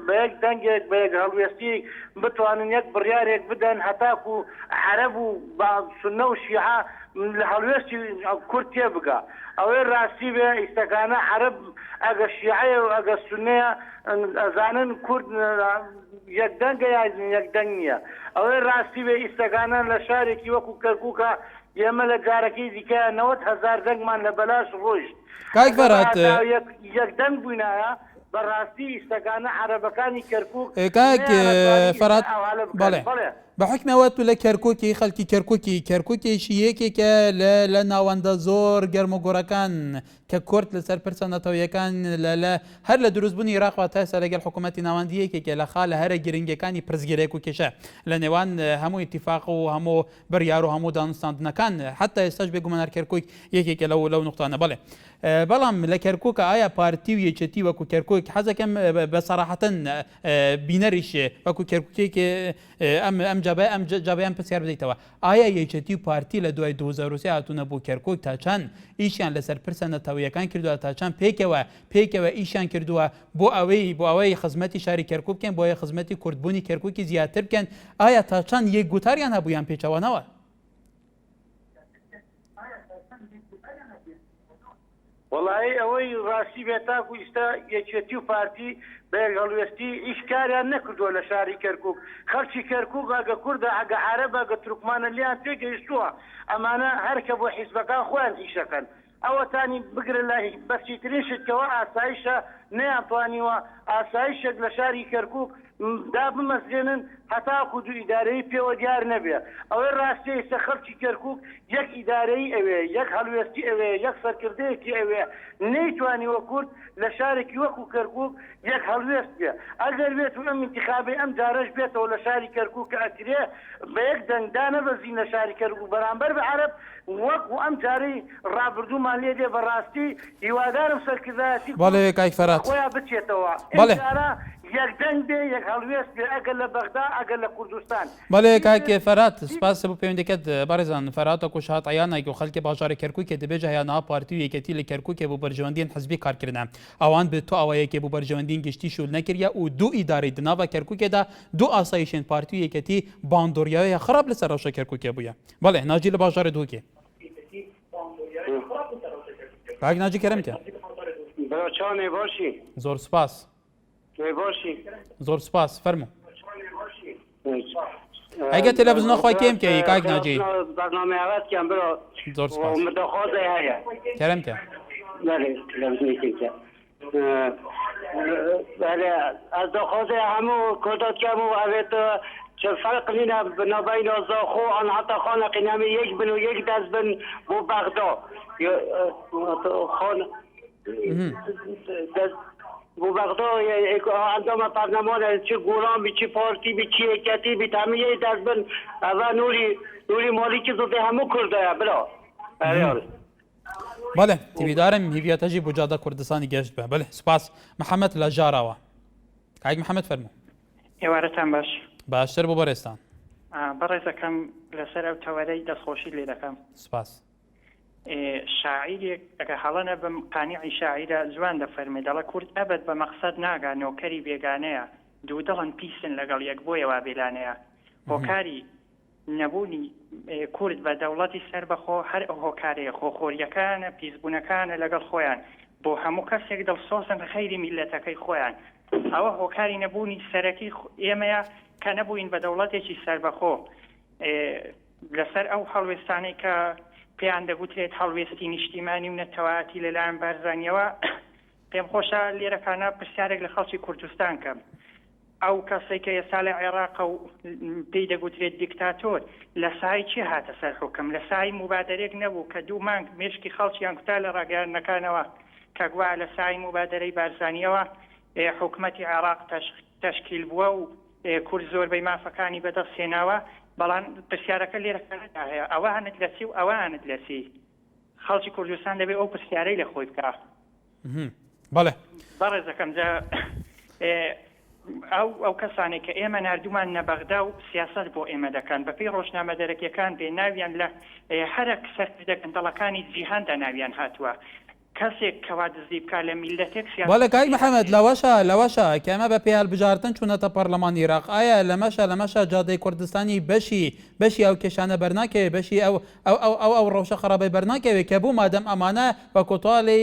بە یەک دەنگێک بە یەک هەڵوێستی بتوانن یەک بڕیارێک بدەن هەتاکو عەرەب و سونە و شیعە لە هەڵوێستی کورد تێ بگا ئەوەی ڕاستی بێ ئیستەکانە عەرەب ئەگە شیعەیە و ئەگە سونەیە ئەزانن کورد یەکدەنگە یەکدەنگ نییە ئەوەی ڕاستی بێ ئیستەکانە لە شارێکی وەکو کەرکووکە ئێمە لە جارەکەی دیکە 90,000 دەنگمان لە بەلاش ڕۆیشت کاک فەرهات یەکدەنگ بووینایە بەڕاستی ئیستەکانە عەرەبەکانی کەرکووک کاک فەرهات بەڵێ بە حکمەوە تو لە کەرکووکی خەڵکی کەرکووکێکی یەکێکە لە ناوەندە زۆر گەرمەگۆڕەکان کە کورد لەسەر پرسە نەتەوەیەکان هەر لە دروستبوونی عێراقەوە تا ئێستا لەگەڵ حکوومەتی ناوەندی یەکێکە لە خاڵە هەرە گرنگەکانی پرزگیرێک و کێشە لە نێوان هەموو ئیتیفاق و هەموو بڕیار و هەموو دانوستاندنەکان حتا ئێستاش بێگومانار کەرکووک یەکێکە لەو نقطانە بەڵێ بەڵام لە کەرکووکە ئایا پارتی و یەکێتی وەکو کەرکووک حەزەکەم بەسەراحەتەن بینەریشێ وەکو کەرکووکێک ئەم جابیان پرسیار بدەیتەوە ئایا یەکێتی و پارتی لە دوای 2023 هاتوونە بۆ کەرکووک تا چەند ئیشیان لەسەر پرسە نەتەوەیەکان کردووە تا چەند پێکەوە ئیشیان کردووە بۆ ئەوەی خزمەتی شاری کەرکووک بکەن بۆ خزمەتی کوردبوونی کەرکووکی زیاتر بکەن ئایا تا چەند یەک گوتاریان هەبوویان پێچەوانەوە وەڵی ئەوەی ڕاستی بێت تاکو ئیستا یەکێتی و پارتی بەیەک هەڵوێستی ئیشکاریان نەکردووە لە شاری کەرکووک خەڵکی کەرکووک ئەگە کوردە ئەگە عەرەب ئەگە تورکمانە لیان تێگەیشتووە ئەمانە هەرکە بۆ حیزبەکان خۆیان ئیشەکەن ئەوەتانی بگرە لە بەرچیترینشتەوە ئاسایشە نەیانتوانیوە ئاسایشێک لە شاری کەرکووک دا بمەزێنن هەتاکو دوو ئیدارەی پێوە دیار نەبێ ئەوەی ڕاستی ئێستا خەڵکی کەرکووک یەک ئیدارەی ئەوێ یەک هەڵوێستی ئەوێ یەک سەرکردەیەکی ئەوێ نەیتوانیوە کورد لە شارێکی وەکو کەرکووک یەک هەڵوێست بێ ئەگەر بێت و ئەم انتخابی ئەم جارەش بێتەوە لە شاری کەرکووک کە ئەترێ بە یەک دەنگدا نەبەزین لە شاری کەرکووک بەرامبەر بە عەرەب وەکو ئەم جارەی ڕابردوومان لێ دێ بەڕاستی هیوادارم سەرکردایەتی بەڵێ کاک فەرهات خۆیان بچێتەوە یەکدەنگ بێ یەک هەڵوێست بێ ئەگەر لە بەغدا ئەگەر لە کوردستان بەڵێ کاک فەرهات سپاس بۆ پەیوەندیکەت بەڕێزان فەرهاتە کوشات ئەیانای و خەڵکی باژاری کەرکووکێ دەبێژە هەیەنەوە پارتی و یەکێتی لە کەرکووکێ بۆ بەرژەوەندین حزبی کارکردن ئەوان بێت تو ئەوەیەکێ بۆ بەرژەوەندین گشتی شول نەکردە و دوو ئیدارەی دناوە کەرکووکێدا دوو ئاسایشێن پارتی و یەکێتی باندۆریاوەیە خراپ لەسەر ڕەوشە کەرکووکێ بووە بەڵێ ناجی لە باژارە دووکێ کاک ناجی کەرەمتە چۆنێ باشی زۆر سپاس باشی زۆر سپاس فەرموو ئەگە تەلەڤیزیۆنە خۆی کێم کەی کاک ناجی بەرنامە ئاوازکیان برۆ زۆر سپاس مدەخوازی هەیە کەرەمتە بەڵێ تەلەڤیزیۆنێکێکە بەڵێ ئەس دەخوازی هەموو کۆداتکەم و ئەوێتەوە چه فرق لنا بين الزاخو أن حتى خانة قنامي يجبن ويقدس بن ببغدا خانة ببغدا عندما برنامج چه گوران بی چه پارتی بی چه یکتی بی تامیه دست بن و نوری مالی که زده همو کرده بلا بله تیویدارم هیویتەژی بۆ جادە کوردستانی گەشت بە بله سپاس محەممەد لە ژاراوە کاک محەممەد فەرموو ئێوارەتان باش باشتر بۆ بەڕێستان بەڕێزەکەم لەسەر ئەو تەوەرەی دەستخۆشی لێ دەکەم سپاس شاعیرێک ئەگە هەڵەنە بم قانیعی شاعیرە جوان دەفەرمێ دەڵە کورد ئەبد بە مەقسەد ناگا نۆکەری بێگانەیە دوو دڵن پیسن لەگەڵ یەک بۆیەوە بێلانەیە هۆکاری نەبوونی کورد بە دەوڵەتی سەر بەخۆ هەر ئەو هۆکارەیە خۆخۆریەکانە پیسبوونەکانە لەگەڵ خۆیان بۆ هەموو کەسێک دڵسۆزن خەیری میلەتەکەی خۆیان ئەوە هۆکاری نەبوونی سەرەکی ئێمەیە کە نەبووین بە دەوڵەتێکی سەر بەخۆ لەسەر ئەو هەڵوێستانەی کە پێیان دەگوترێت هەڵوێستی نیشتیمانی و نەتەواتی لەلایەن بارزانیەوە پێم خۆشە لێرەکانە پرسیارێک لە خەڵکی کوردستان کەم ئەو کەسێک کە ئێستا لە عێراق و پێی دەگوترێت دیکتاتۆر لە سای چی هاتە سەر حکم لە سای مبادرێک نەبوو کە دوو مانگ مێشکی خەڵکییان کوتا لە ڕاگەیاندنەکانەوە کە گووا لە سای مبادرەی بارزانیەوە حکومەتی عێراق تەشکیل بووە و کورد زۆربەی مافەکانی بەدەستهێناوە بەڵام پرسیارەکە لێرەکاندا هەیە ئەوانت لە چی و ئەوانت لە چی خەڵکی کوردستان دەبێت ئەو پرسیارەی لە خۆی بکە بەڵێ بەڕێزەکەم جا ئەو کەسانێک کە ئێمە نردومان نەبەغدا و سیاست بۆ ئێمە دەکەن بەپێی ڕۆژنامە دەرەکیەکان بێ ناویان لە هەرێک سەرکردە گەندەڵەکانی جیهاندا ناویان هاتووە کەسێک کەوا دزی بکە لە میلەتێک بەڵێ کاک محەممەد لەوەشە کە ئەمە بە پێیال بژارتن چوونەتە پەرلەمان عێراق ئایا لەمەشە جادەی کوردستانی بەشی ئەو کێشانە بەرناکەوێ بەشی ئەو ڕەوشە خراپەی بەرناکەوێت کە بوو مادەم ئەمانە بە کۆتواڵی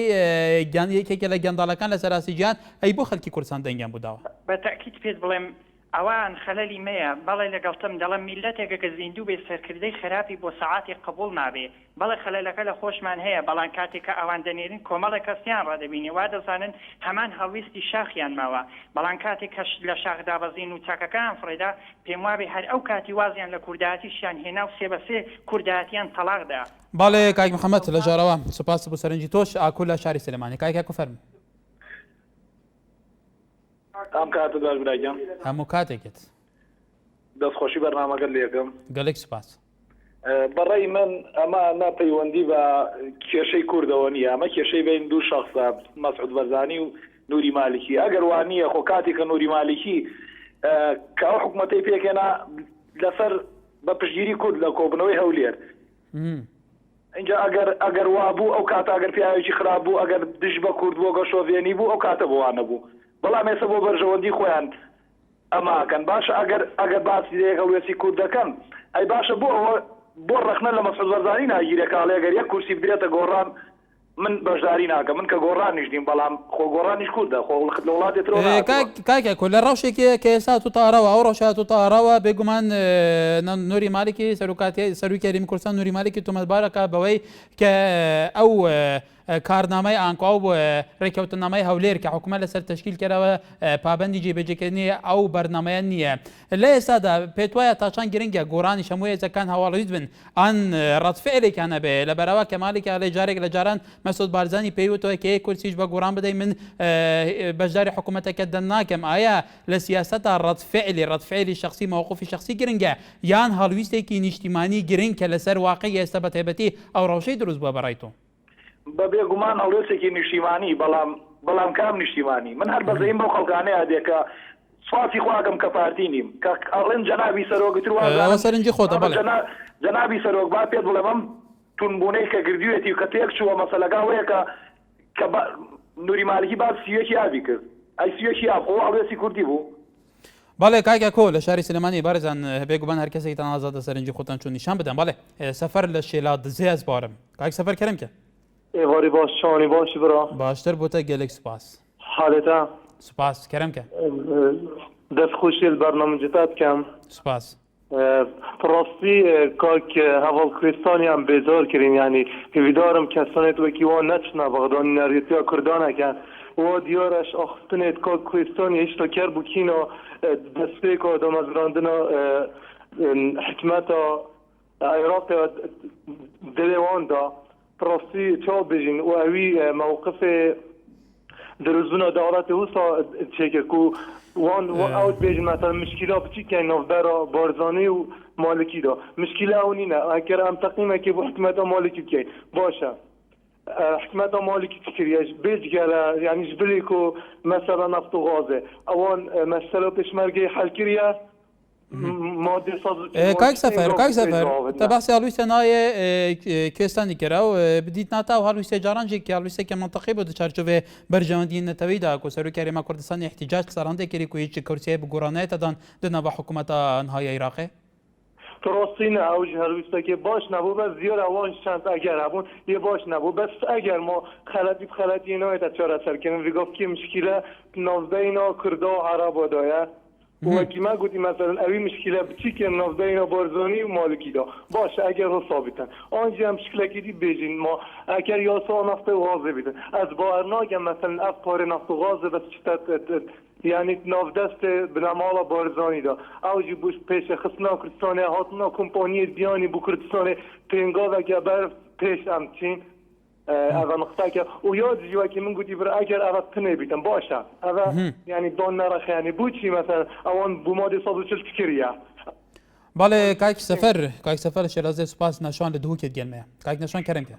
یەکێکە لە گەنداڵەکان لە سەراسی گیان ئەی بۆ خەڵکی کوردستان دەنگیان بوداوە بە تاکید پێت بڵێم ئەوان خەلەلی مەیە بەڵێ لەگەڵتم دەڵم میلەتێکە کە زیندوو بێ سەرکردەی خراپی بۆ سەعاتی قبول نابێ بەڵێ خەلەلەکە لە خۆشمان هەیە بەڵام کاتێککە ئەوان دەنێرن کۆمەڵی کەسیان ڕادەبینێ وا دەزانن هەمان هەڵویستی شاخیان ماوە بەڵام کاتێک کەش لە شاخ دابەزین و چاکەکان فڕێدا پێم وابێ هەر ئەو کاتی وازیان لە کوردایەتیشیان هێنا و سێ بەسێ کوردایەتیان تەلاقدا بەڵێ کاک محەممەد لە ژاراوە سوپاس بۆ سەرنجی تۆش ئاکو لە شاری سلێمانی کاکە فەرموو ئەم کاتە باش براگەم هەموو کاتێکت دەستخۆشی بەرنامەگەر لێکم گەلێک سوپاس بەڕێی من ئەمە ناپەیوەندی بە کێشەی کوردەوە نیە ئەمە کێشەی بین دوو شخصە مەسعود بەرزانی و نوری مالکی ئەگەر وانە خۆ کاتێک کە نوری مالکی کە ئەو حکوومەتەی پێکێنا لەسەر بە پشتگیری کورد لە کۆبنەوەی هەولێر اینجا ئەگەر وابوو ئەو کاتە ئەگەر پیاوێکی خراپ بوو ئەگەر دش بە کورد بۆ گەشۆڤێنی بوو ئەو کاتە بۆوانە بوو بەڵام ێستا بۆ بەرژەوەندی خۆیان ئەماکەن باشە ئەگەر باسی هەڵوێستی کورد دەکەن ئەی باشە بۆ ڕەخنە لە مەسعود بەرزانی ناگیرێکاڵێ ئەگەر یەک کورسی بدرێتە گۆڕان من بەشداری ناکەم من کە گۆڕانیش نیم بەڵام خۆ گۆڕانیش کوردە خۆ لە وڵاتێتەوە کاکە کۆ لە ڕەوشێکی کە ئێستا تو تاڕەوە ئەو ڕەوشات و تاڕەوە بێگومان نوری مالکی سەرۆکی یاریمی کوردستان نوری مالکی تۆمەتبارەکە بەوەی کە ئەو کارنامەی ئانکوا و ڕێککەوتنامەی هەولێر کە حکوومەت لەسەر تشکیل کردەوە پابندی جێبەجێکردنی ئەو بەرنمەیە نییە لە ئێستادا پێت وایە تاچان گرنگە گۆڕانی هەموو هێزەکان هەواڵویست بن ئەن ڕەتفعلێکیانە بێ لە بەراوە کەمالێکی لە جارێک لە جاران مەسعود بارزانی پێیوتەوە کە یەک کورسیش بە گۆڕان بدەین من بەشداری حکوومەتەکە دەناکەم ئایا لە سیاسەتا ڕەتفعلی شخصی مووقفی شخصی گرنگە یان هەڵویستێکی نیشتیمانی گرنگ کە لەسەر واقعی ئێستا بە تایبەتی ئەو ڕەوشەی دروست بووە بەڕای تۆ بە بێگومان هەڵوێستێکی نیشتیمانی بەڵام کام نیشتیمانی من هەر بەزەیم بەو خەڵکانەیە دێکە سواسی خواگەم کە پارتی نیم کە ئەڵێن جەنابی سەرۆکتر سەرنجی خۆتە بەڵێ جەنابی سەرۆک با پێت بڵێ مەم تونبوونەی کە گردوێتی کە تێک چووە مەسەلەکە وەیە کە نوری مالکی با سیوێکی ئاوی کرد ئەی سیوێکی ئاخۆ هەڵوێستی کوردی بوو بەڵێ کاکە کۆ لە شاری سلێمانی بارزان بێگومان هەر کەسێکی ئازادە سەرنجی خۆتان چوون نیشان بدەن بەڵێ سەفەر لە شێلا دزێز بارم کاک سەفەر کەرم کە ئێواری باش چاوانی باشی برا باشتر بۆتە گەلێک سوپاس حالێتە سوپاس کەرم کە دەستخۆشی بەرنامەجێتا بکەم سوپاس ڕاستی کاک هەواڵ کوێستانیان بێزار کردین ینی هیویدارم کەسانێت وەکی وا نەچنە بەغدانی نەریتیا کوردانەکەن وا دیارەش ئاخستنێت کاک کوێستانی هیچ تاکەر بووکینە دەستپێکە دەمەزراندنە حکمەتە عێراقی دەوێواندا راستی چا بجین و اوی موقف دروزبونا دولت وسا چکه کو وان اوت بيج مثلا مشكله بتي كاين نوفدارا بارزاني ومالكي دا مشكله اونينا اكر ام تقييمه كي بحكمه مالكي كاين باشا حكمه مالكي تكرياش بيج قال يعني جبليكو مثلا نفط وغازه اوان مساله تشمرجي حل كريا ماده صاد كايك سفر تبحث هلويست نای کوستانی کرا و بدیت ناتا و هلویست جارانجی که هلویست که منطقی بود چارچوبه برجاندی نتوی دا کو سرو کریم کردستان احتجاج سرانده کری کو هیچ کرسی بگورانه تدان دنا با حکومت انهای عراق تراستین اوج هلویست که باش نبود بس زیاد اوان چند اگر هبون یه باش نبود بس اگر ما خلطی اینا تا چهار سر کنیم ویگاف کی مشکله ناف بینا کردا و عرب دایا وکی ما گویی مثلا اوی مشکله بچی که نافده اینا بارزانی و مالکی دا باشه اگر رو ثابتن آنجا هم مشکله کدی بیجین ما اگر یاسا نفته و غازه بیدن از باورناک مثلا اف پاره نفت و غازه بس چطت یعنی نافدست بنامالا بارزانی دا اوجی بوش پیش خصنا کردستانه هاتنا کمپانی دیانی بو کردستانه پینگا و که برف پیش امچین اول نقطه که او یاد جوا که من گویی برای اگر اول تنه بیتم باشه اول یعنی دان نرخ یعنی بودی مثلا اوان بومادی صادو چل تکریه باله کاک سفر شرازه سپاس نشان لدهو کد گلمه کاک نشان کرم که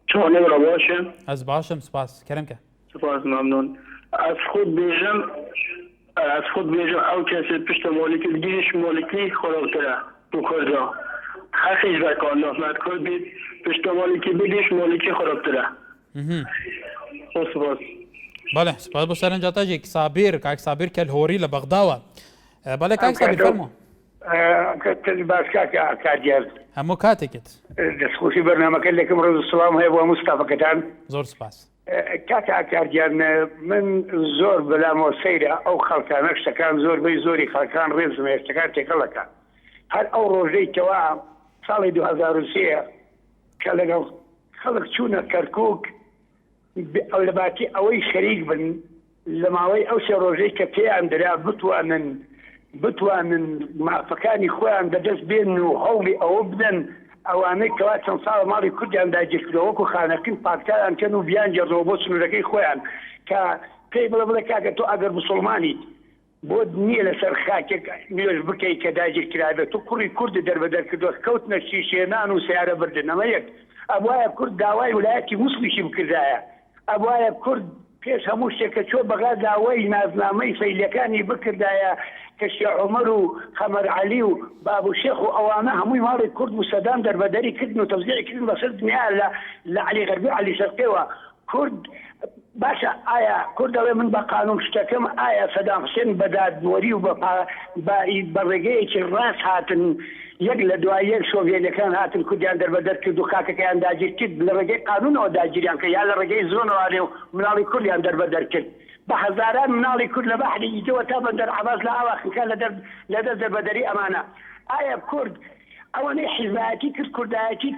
چونه برا باشه از باشم سپاس کرم که سپاس ممنون از خود بیجم او کسی پشت مالکی دیش مالکی خرابتره تو کرده حقیش بکن نحمت کرد بید پشت مالکی بدیش مالکی خرابتره سپاس بله سپاس بسرن جاتا جی کاک صابر کل هوری لبغداوه بله کاک صابر فرمو كتل باسكاك كاديال همو كاتكت دسخوشي برنامج لكم رز السلام هي ابو مصطفى كتان زور سباس كاكا كاديال من زور بلا موسيرة او خلقان اشتكان زور بي زوري خلقان رزم اشتكان تكلكا هل او روجي توا صالي 2003 كالقل خلق شونا كركوك او لباتي اوي شريك بن لماوي او روجي كتي عندنا بتوانن مع فكاني خوان دەست بێن و هەوڵی ئەوە بدەن ئەوانەی کەوا چەند ساڵ ماڵی کوردیان داگیرکردەوە وەکو خانەکن پاکتیان کەن و بیان گێڕەوە بۆ سنوورەکەی خۆیان کە پێی بڵێ کاکە تۆ ئەگەر مسڵمانیت بۆ نییە لەسەر خاکێک نوێژ بکەی کە داگیرکرابێت تو کوڕی کوردی دەربەدەر کردووە کەوتنە شیشێنان و سیارە بردن ئەمە یەک ئەوایە کورد داوای ویلایەتی موسڵیشی بکردایە ئەوایە کورد پێش هەموو شتێکە چۆ بەغا داوای نازنامەی فەیلەکانی بکردایە كشيخ عمر وخمر علي وبابو شيخ واوانا هموي ماري كرد وسدان دربدري كدن وتوزيع كدن بصير دنيا لعلي غربي علي شرقيوه كرد باشا آية كرد من بقانون اشتكم آية صدام حسين بداد نوري وبرقية الراس هاتن يقل دوايين سوفيا كان هاتن كرديان دربدر كدو خاكا كان داجر كد لرقي قانون او داجريان كي يالا رقي زون واريو منالي كرديان دربدر كد بحزاران منالي كل بحر يجوا تابا در عباس لا أواخر كان لدى دربدري أمانة آية كرد أواني حزباتي كرداتي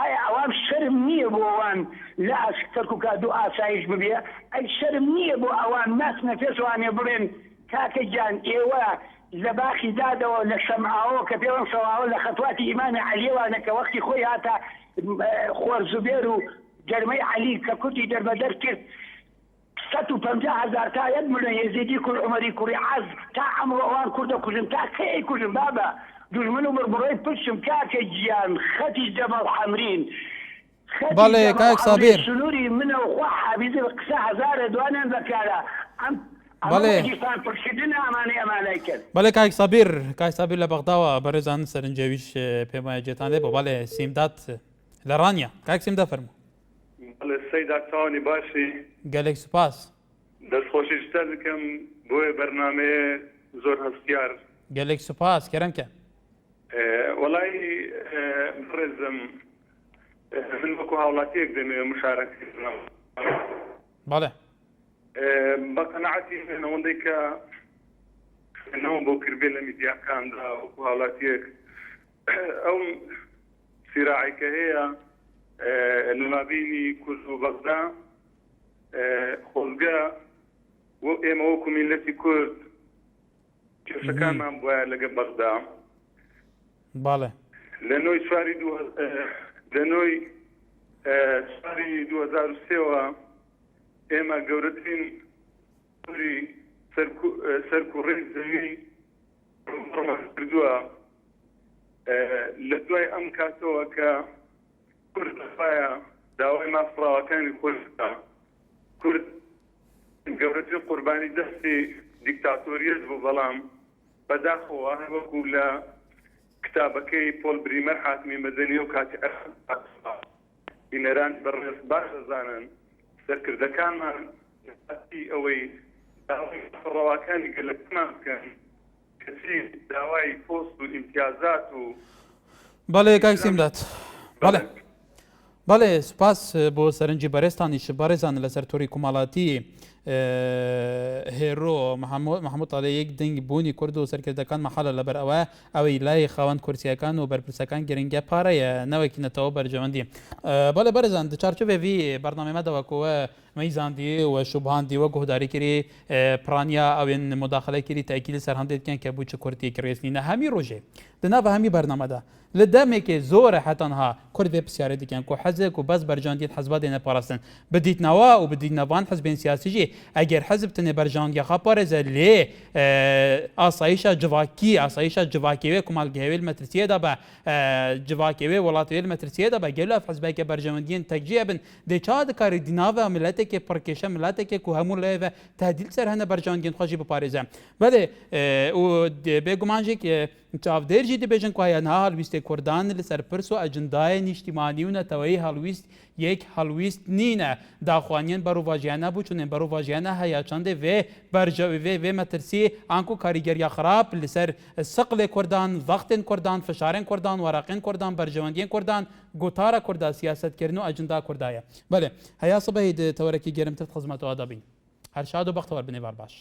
آية أوام شرم نية بو أوان لا أشكركو كادو آسايش ببيا أي شرم نية بو أوان ناس نفسو أن يبرين كاكجان إيوا زباخي دادو لشمعاو كبيرون سواو لخطواتي إيمان علي وأنا كوقتي خوي هاتا خوار زبيرو جرمي علي ككردي دربدر كرد 150,000 تا يدمر يزيدي كل عمري كوري عز تا عمرو اوان كرد كوجم تا كي كوجم بابا دجمنو بربري بشم كاك جيان ختي جبل حمرين بالي كاك صابير سنوري منه وخا بيزي قسا هزار دوانن ذكالا بالي بالي كاك صابير لبغداوه برزان سرنجويش بما جيتان بالي سيمدات لرانيا كاك سيمدا فرمو السيد عطاني باشي قالك سباس دست خوشی دەکەم بۆیە بەرنامەیە زۆر هەستیار گەلێک سوپاس کەرەمکە وەڵی ڕێزم من وەکو هاوڵاتیەک دەمێ مشارەکەکردنەوە بەڵێ بە قەنەعەتی ئەوەندەی کە خوێندنەوە بۆ کردبێ لە میدیاکاندا وەکو هاوڵاتیەک ئەو سیراعیکە هەیە لە مابینی کورد و بەغدا خۆزگە ئێمە وەکو میلەتی کورد کێشەکانمان بووە لەگە بەغدا باڵێ لە نۆی سواری 2003ەوە ئێمە گەورەترین کوری سەرکوڕی زەوی کردووە لە دوای ئەم کاتەوە کە کورد لەخوایە داوای مافراوەکانی خۆشدا کورد گەورەترین قوربانی دەستی دیکتاتۆریەت بوو بەڵام بەداخەوە وەکو لە کتابەکەی پۆل بریمەر حاتمی مەدەنی و کاتی بینەران بەڕێز باش دەزانن سەرکردەکانمان ئەوەی داوای ڕەواکانی گەلەکمان بکەن کەچی داوای پۆست و ئیمتیازات و بەڵێ کاک سیمدات بەڵێ سوپاس بۆ سەرنجی بەڕێستانیش بەڕێزان لەسەر تۆری کومەڵاتی هێرۆ محەموود تاڵێ یەک دەنگ بوونی کورد و سەرکردەکان مەحەڵە لەبەر ئەوەی لای خاوەن کورسیەکان و بەرپرسەکان گرنگە پارەیە نەوەکی نەتەوە بەرژەوەندی بەڵێ بەرزان چارچوبێوی بەرنامەمەدەوەکەوە مەیزاندی و شوبهاندی وە گۆداریکردی پرانیا ئەوێن مداخلەکردی تاکیل سەر هەندێکیان کە بوو چ کورتی کرێستنینە هەمی ڕۆژێ دناوە هەمی بەرنامەدا لە دەمێکێ زۆرە حتەنها کورد بێ پرسیارە دیکەن کو حەزێک و بەس بەرژاندیت حەزبا دێنە پاراستن بدیتنەوە و بدیتنەوان حەزبێن سیاسیژی ئەگەر حەزب تنێ بەرژاندیەخە پارێزە لێ ئاسایشە جڤاکی ئاسایشە جڤاکێوێ کومالگەهێوێ مەترسیەدا بە جڤاکێوێ وڵاتێ مەترسیەدا بە گەلە حەزبێکە بەرژەوەندیین تەکجیە بن دێچا دەکاری دیناوە ملەتێکێ پڕکێشە ملەتێکێک و هەموو لێوە تهدیل سەر هەنە بەرژاندیین خۆشی بپارێزە بەێ بێگومانژێک چاودێرجی دەبێژن کوایەنها هەڵویستێ کوردان لەسەر پرس و ئەجندای نیشتیمانی و نەتەوەی هەڵویست یەک هەڵویست نینە داخوانیان بەڕوواژیانە بوو چونێن بەڕوواژیانە هەیە چەندێ وێ بەرژەوێ وێ مەترسی ئانکو کاریگەریە خراپ لەسەر سەقلێ کوردان ڤەختێن کوردان فشارێن کوردان وەراقێن کوردان بەرژەوەندیên کوردان گوتارە کوردا سیاستکردن و ئەجندا کوردایە بەێ هەیە سبەی تەوەرەکی گەرمتر خزمەتەوە دەبین هەر شاد و بەختەوە بنێوار باش